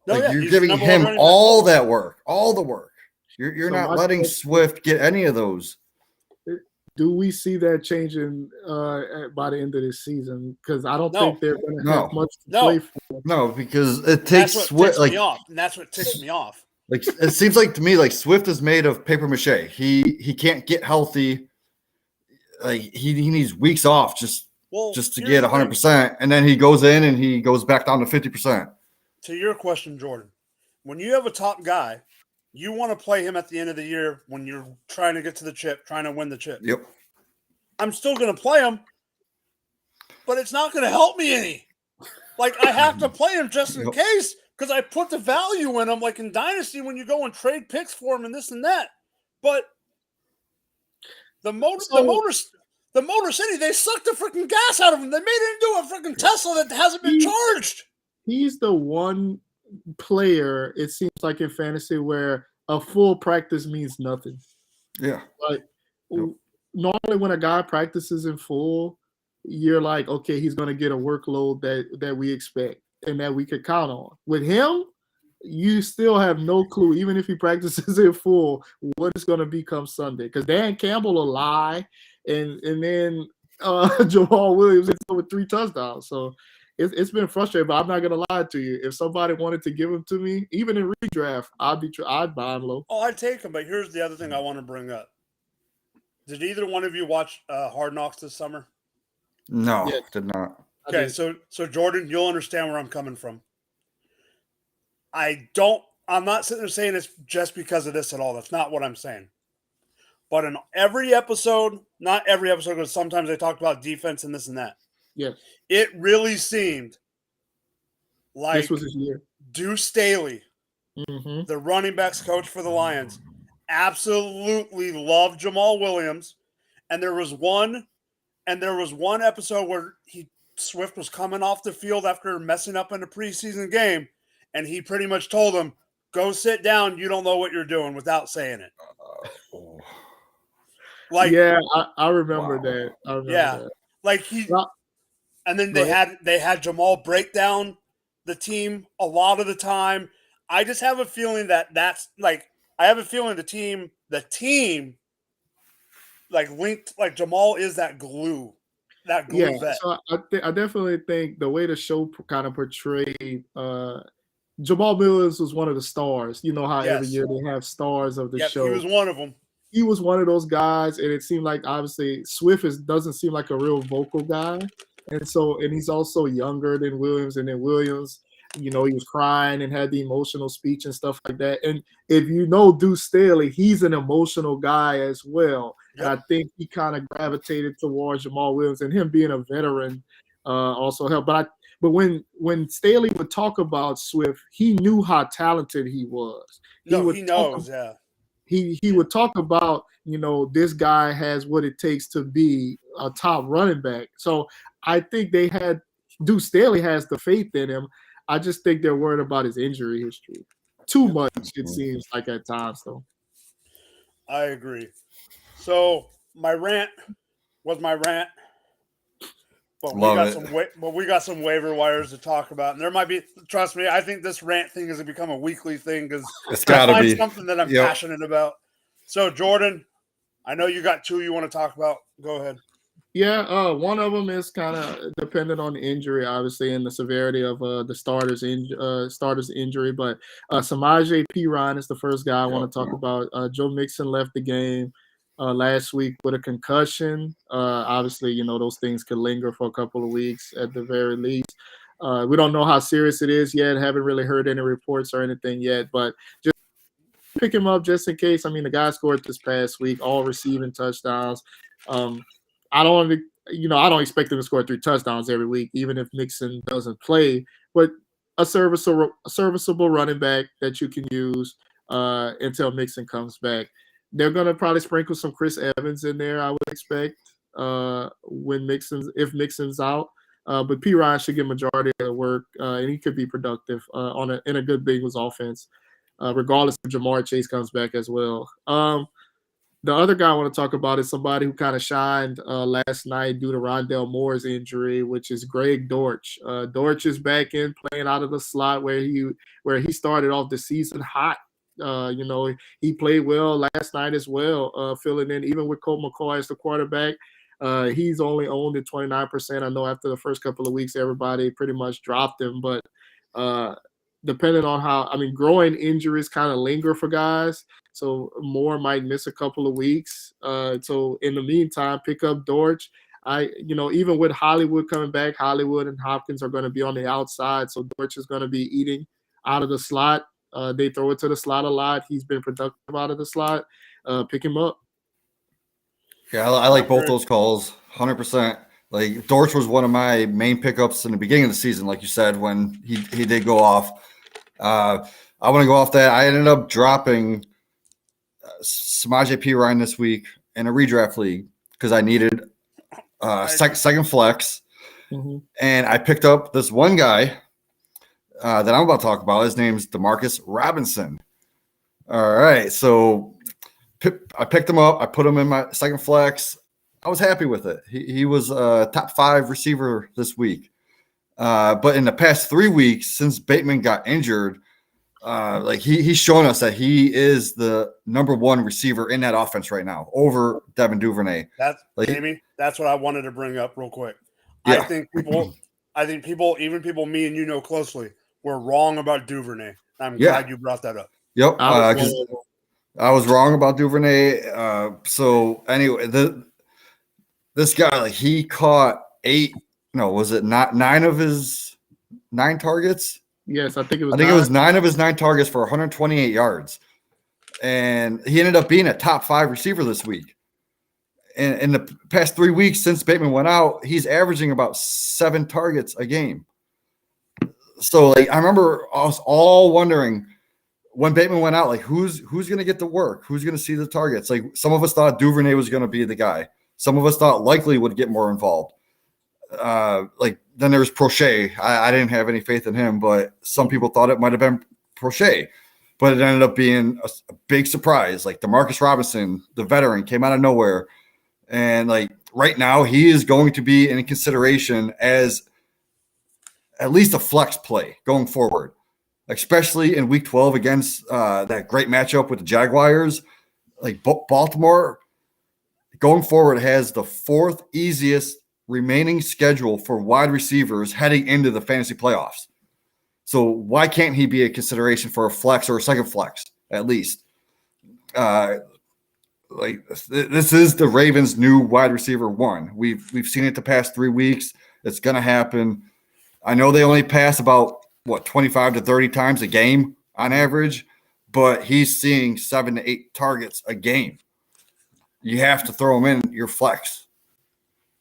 You're giving him all that work, all the work. You're not letting Swift get any of those. Do we see that changing by the end of this season? Because I don't think they're going to have much to play for. No, because it takes Swift. And that's what ticks me off. Like it seems like to me, like Swift is made of paper mache. He can't get healthy. Like he needs weeks off just to get 100%, and then he goes in and he goes back down to 50%. To your question, Jordan, when you have a top guy, you want to play him at the end of the year when you're trying to get to the chip, trying to win the chip. Yep. I'm still going to play him, but it's not going to help me any. Like, I have to play him just in case because I put the value in him, like in Dynasty when you go and trade picks for him and this and that. But the Motor City, they sucked the freaking gas out of him. They made it into a freaking Tesla that hasn't been charged. He's the one player, it seems like in fantasy, where a full practice means nothing. Yeah. Like normally when a guy practices in full, you're like, okay, he's going to get a workload that we expect and that we could count on. With him, you still have no clue, even if he practices in full, what is going to become Sunday. Because Dan Campbell will lie, and then Jamal Williams hits with 3 touchdowns. So it's been frustrating, but I'm not gonna lie to you. If somebody wanted to give him to me, even in redraft, I'd buy him low. Oh, I'd take him. But here's the other thing I want to bring up. Did either one of you watch Hard Knocks this summer? No, did not. Okay, so Jordan, you'll understand where I'm coming from. I'm not sitting there saying it's just because of this at all. That's not what I'm saying. But in every episode, not every episode, because sometimes they talked about defense and this and that. Yeah. It really seemed like this was his year. Deuce Staley, the running backs coach for the Lions, absolutely loved Jamal Williams. And there was one episode where Swift was coming off the field after messing up in a preseason game, and he pretty much told him, "Go sit down. You don't know what you're doing," without saying it. I remember that. That. Like and then they had Jamal break down the team a lot of the time. I just have a feeling that's like I have a feeling the team, like linked, like Jamal is that glue Yeah, vet. so I definitely think the way the show kind of portrayed Jamal Williams was one of the stars. You know how every Yes. year they have stars of the Yep, he show. was one of them. He was one of those guys, and it seemed like obviously Swift doesn't seem like a real vocal guy, and he's also younger than Williams, and then Williams, he was crying and had the emotional speech and stuff like that. And if you know Deuce Staley, he's an emotional guy as well, and I think he kind of gravitated towards Jamal Williams, and him being a veteran also helped. But when Staley would talk about Swift, he knew how talented he was. He knows, yeah. He would talk about, this guy has what it takes to be a top running back. So I think Deuce Staley has the faith in him. I just think they're worried about his injury history. Too much, it seems like at times, though. I agree. So my rant was my rant. But we got some waiver wires to talk about, and there might be. Trust me, I think this rant thing is going to become a weekly thing because it's got to be something that I'm passionate about. So, Jordan, I know you got two you want to talk about. Go ahead. Yeah, one of them is kind of dependent on the injury, obviously, and the severity of the starter's injury. But Samaje Perine is the first guy I want to talk about. Joe Mixon left the game last week with a concussion. Obviously, those things could linger for a couple of weeks at the very least. We don't know how serious it is yet. Haven't really heard any reports or anything yet, but just pick him up just in case. I mean, the guy scored this past week, all receiving touchdowns. I don't expect him to score 3 touchdowns every week, even if Mixon doesn't play. But a serviceable running back that you can use until Mixon comes back. They're gonna probably sprinkle some Chris Evans in there, I would expect, if Mixon's out. But Perine should get majority of the work, and he could be productive in a good Bengals offense, regardless if Jamar Chase comes back as well. The other guy I want to talk about is somebody who kind of shined last night due to Rondale Moore's injury, which is Greg Dortch. Dortch is back in playing out of the slot where he started off the season hot. He played well last night as well, filling in even with Colt McCoy as the quarterback. He's only owned at 29%. I know after the first couple of weeks, everybody pretty much dropped him, but depending on growing injuries kind of linger for guys. So Moore might miss a couple of weeks. So in the meantime, pick up Dortch. Even with Hollywood coming back, Hollywood and Hopkins are going to be on the outside. So Dortch is going to be eating out of the slot. They throw it to the slot a lot. He's been productive out of the slot. Pick him up. Yeah, I like both those calls, 100%. Like Dortch was one of my main pickups in the beginning of the season, like you said, when he did go off. I want to go off that. I ended up dropping Samaje Perine this week in a redraft league because I needed second flex. Mm-hmm. And I picked up this one guy that I'm about to talk about. His name's Demarcus Robinson. All right. So I picked him up. I put him in my second flex. I was happy with it. He was a top 5 receiver this week. But in the past 3 weeks, since Bateman got injured, he's shown us that he is the number 1 receiver in that offense right now over Devin Duvernay. Jamie, that's what I wanted to bring up real quick. Yeah. I think people, even people me and closely, were wrong about Duvernay. I'm glad you brought that up. Yep. I was wrong about Duvernay. So anyway, this guy, he caught 9 of his 9 targets? Yes, I think it was. I think it was 9 of his 9 targets for 128 yards, and he ended up being a top 5 receiver this week. And in the past 3 weeks since Bateman went out, he's averaging about 7 targets a game. So, I remember us all wondering when Bateman went out, who's going to get the work? Who's going to see the targets? Some of us thought Duvernay was going to be the guy. Some of us thought Likely would get more involved. Then there was Prochet. I didn't have any faith in him, but some people thought it might have been Prochet. But it ended up being a big surprise. Demarcus Robinson, the veteran, came out of nowhere. And right now, he is going to be in consideration as at least a flex play going forward. especially in Week 12 against that great matchup with the Jaguars. Like Baltimore, going forward, has the 4th easiest remaining schedule for wide receivers heading into the fantasy playoffs. So why can't he be a consideration for a flex or a second flex at least? This is the Ravens' new wide receiver 1. We've seen it the past 3 weeks. It's going to happen. I know they only pass about 25 to 30 times a game on average, but he's seeing 7 to 8 targets a game. You have to throw him in your flex,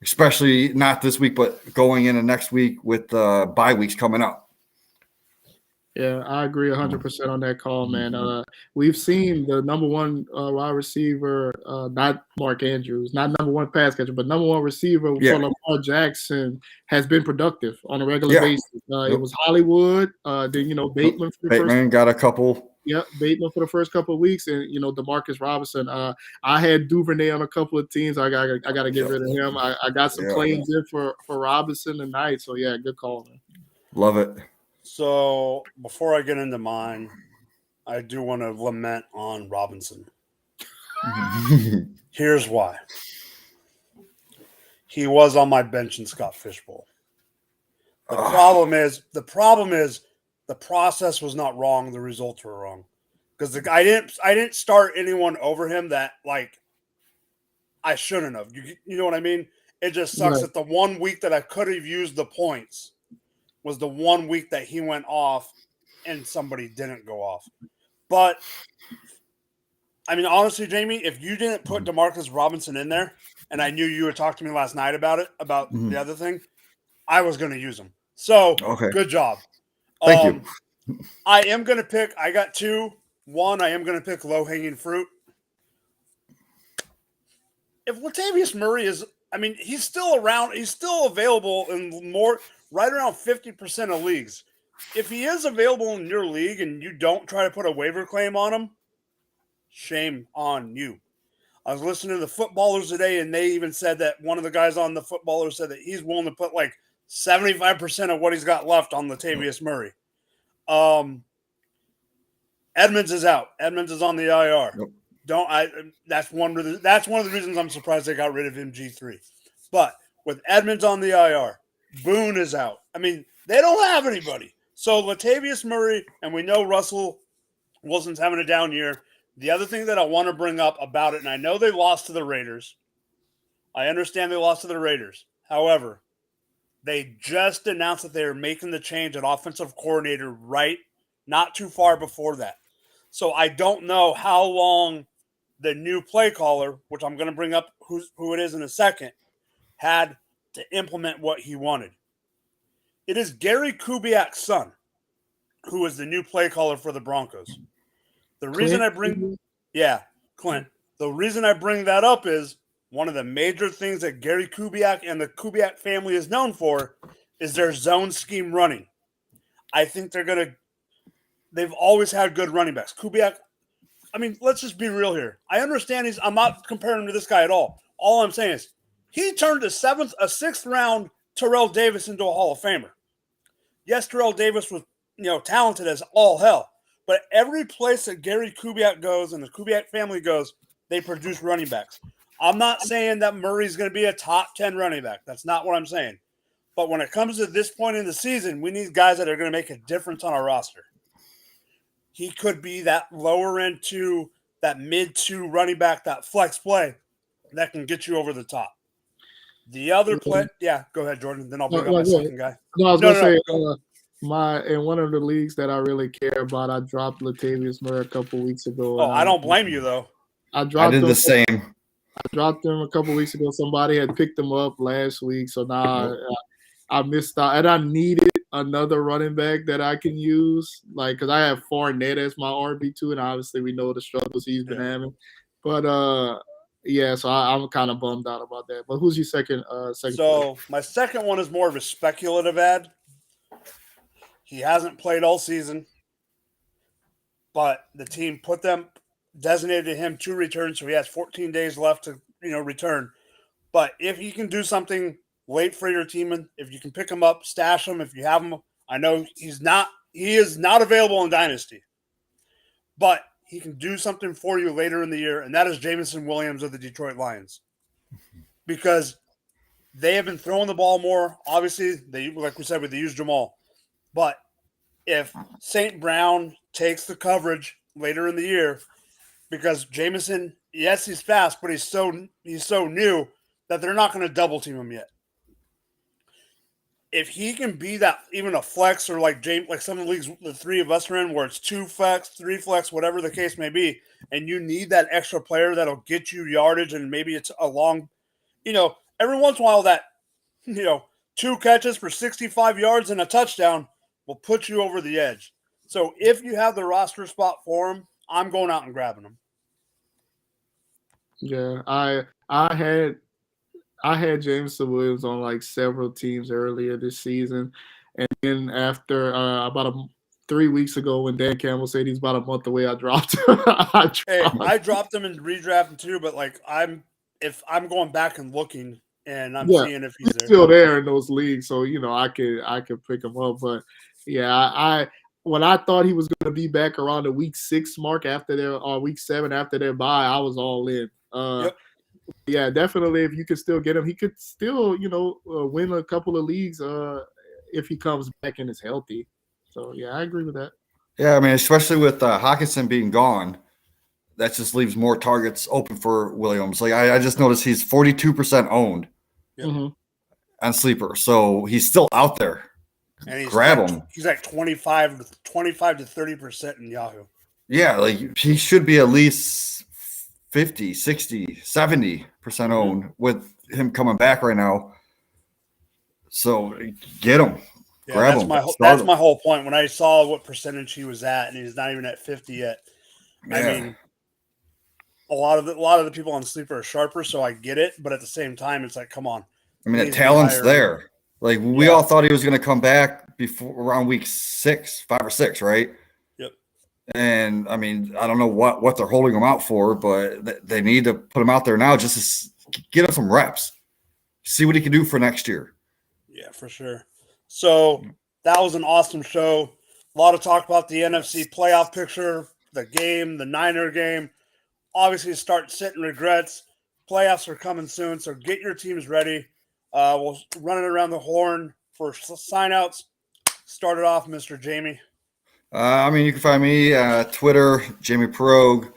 especially not this week, but going into next week with bye weeks coming up. Yeah, I agree 100% on that call, man. We've seen the number one wide receiver, not Mark Andrews, not number one pass catcher, but number one receiver for Lamar Jackson has been productive on a regular basis. It was Hollywood, then Bateman for the Bateman got a couple. Yeah, Bateman for the first couple of weeks, and Demarcus Robinson. I had Duvernay on a couple of teams. I got to get rid of him. I got some claims in for Robinson tonight. So yeah, good call, man. Love it. So before I get into mine, I do want to lament on Robinson. Here's why. He was on my bench in Scott Fishbowl. The problem is the process was not wrong. The results were wrong. Because I didn't start anyone over him that I shouldn't have. You know what I mean? It just sucks that the 1 week that I could have used the points was the 1 week that he went off and somebody didn't go off. But, I mean, honestly, Jamie, if you didn't put Demarcus Robinson in there, and I knew you had talked to me last night about it, about the other thing, I was going to use him. So, Good job. Thank you. I am going to pick, I got 2. 1, I am going to pick low-hanging fruit. If Latavius Murray is, I mean, he's still around, he's still available in right around 50% of leagues. If he is available in your league and you don't try to put a waiver claim on him, shame on you. I was listening to the Footballers today, and they even said that one of the guys on the Footballers said that he's willing to put like 75% of what he's got left on Latavius Murray. Edmonds is out. Edmonds is on the IR. That's one of the reasons I'm surprised they got rid of him G3. But with Edmonds on the IR, Boone is out. I mean, they don't have anybody. So Latavius Murray, and we know Russell Wilson's having a down year. The other thing that I want to bring up about it, and I know they lost to the Raiders. I understand they lost to the Raiders. However, they just announced that they are making the change at offensive coordinator not too far before that. So I don't know how long the new play caller, which I'm going to bring up who it is in a second, had to implement what he wanted. It is Gary Kubiak's son, who is the new play caller for the Broncos. The reason Clint. The reason I bring that up is one of the major things that Gary Kubiak and the Kubiak family is known for is their zone scheme running. I think they've always had good running backs. Kubiak, I mean, let's just be real here. I understand I'm not comparing him to this guy at all. All I'm saying is he turned a 6th round Terrell Davis into a Hall of Famer. Yes, Terrell Davis was, talented as all hell. But every place that Gary Kubiak goes and the Kubiak family goes, they produce running backs. I'm not saying that Murray's going to be a top 10 running back. That's not what I'm saying. But when it comes to this point in the season, we need guys that are going to make a difference on our roster. He could be that lower end 2, that mid 2 running back, that flex play that can get you over the top. The other play, go ahead, Jordan. Then I'll bring up my second guy. No, I was going to say, in one of the leagues that I really care about, I dropped Latavius Murray a couple weeks ago. Oh, I don't blame you, though. I did the same. I dropped him a couple weeks ago. Somebody had picked him up last week, so now I missed out. And I needed another running back that I can use, because I have Fournette as my RB2, and obviously we know the struggles he's been having. But, so I'm kind of bummed out about that. But who's your second? So my second one is more of a speculative ad. He hasn't played all season, but the team designated him to return, so he has 14 days left to return. But if he can do something late for your team, and if you can pick him up, stash him if you have him. I know he's not he is not available in Dynasty, but he can do something for you later in the year, and that is Jameson Williams of the Detroit Lions. Because they have been throwing the ball more. Obviously, they, like we said, they use Jamal. But if St. Brown takes the coverage later in the year, because Jameson, yes, he's fast, but he's so new that they're not going to double team him yet. If he can be that, even a flex, or like some of the leagues the three of us are in, where it's 2 flex, 3 flex, whatever the case may be, and you need that extra player that'll get you yardage, and maybe it's a long, every once in a while that, 2 catches for 65 yards and a touchdown will put you over the edge. So if you have the roster spot for him, I'm going out and grabbing him. Yeah, I had Jameson Williams on like several teams earlier this season, and then after about 3 weeks ago, when Dan Campbell said he's about a month away, I dropped him. I dropped him and redrafted too, but like I'm going back and looking, and I'm seeing if he's there. Still there in those leagues, so I could pick him up. But yeah, when I thought he was going to be back around the week 6 mark week 7 after their bye, I was all in. Yep. Yeah, definitely. If you could still get him, he could still, win a couple of leagues if he comes back and is healthy. So yeah, I agree with that. Yeah, I mean, especially with Hawkinson being gone, that just leaves more targets open for Williams. Like I just noticed he's 42% owned on Sleeper, so he's still out there. And grab him. He's like 25 to 30% in Yahoo. Yeah, like he should be at least 50, 60, 70% owned with him coming back right now. So get him. Yeah, grab him. That's my whole point. When I saw what percentage he was at, and he's not even at 50 yet. Yeah. I mean, a lot of the people on Sleeper are sharper, so I get it. But at the same time, it's like, come on. I mean, the talent's there. Like we all thought he was going to come back before around week 5 or 6, right? Yep. And I mean, I don't know what they're holding him out for, but they need to put him out there now just to get him some reps, see what he can do for next year. Yeah, for sure. So that was an awesome show. A lot of talk about the NFC playoff picture, the game, the Niner game. Obviously, start sitting regrets. Playoffs are coming soon, so get your teams ready. We'll run it around the horn for sign-outs. Start it off, Mr. Jamie. I mean, you can find me Twitter, Jamie Perogue.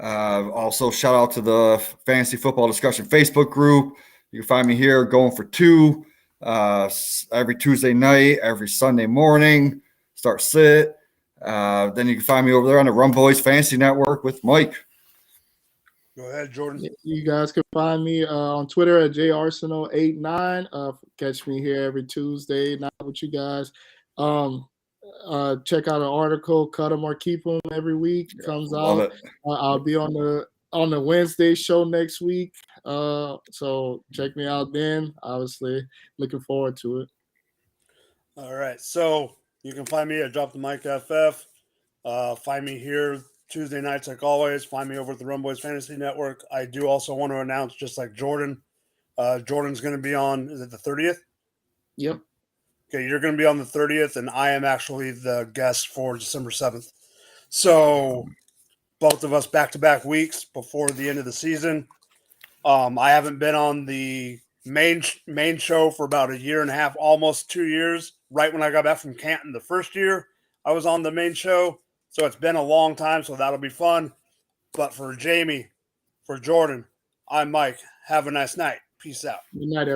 Also, shout out to the Fantasy Football Discussion Facebook group. You can find me here going for 2 every Tuesday night, every Sunday morning. Start sit. Then you can find me over there on the Run Boys Fantasy Network with Mike. Go ahead, Jordan. You guys can find me on Twitter at jarsenal89. Catch me here every Tuesday night with you guys. Check out an article, Cut 'em or Keep 'em, every week. Comes out. I'll be on the Wednesday show next week. So check me out then. Obviously, looking forward to it. All right. So you can find me at Drop the Mic FF. Find me here Tuesday nights, like always. Find me over at the Run Boys Fantasy Network. I do also want to announce, just like Jordan, Jordan's going to be on, is it the 30th? Yep. Okay, you're going to be on the 30th, and I am actually the guest for December 7th. So both of us back-to-back weeks before the end of the season. I haven't been on the main show for about a year and a half, almost 2 years. Right when I got back from Canton the first year, I was on the main show. So it's been a long time, so that'll be fun. But for Jamie, for Jordan, I'm Mike. Have a nice night. Peace out. Good night, everyone.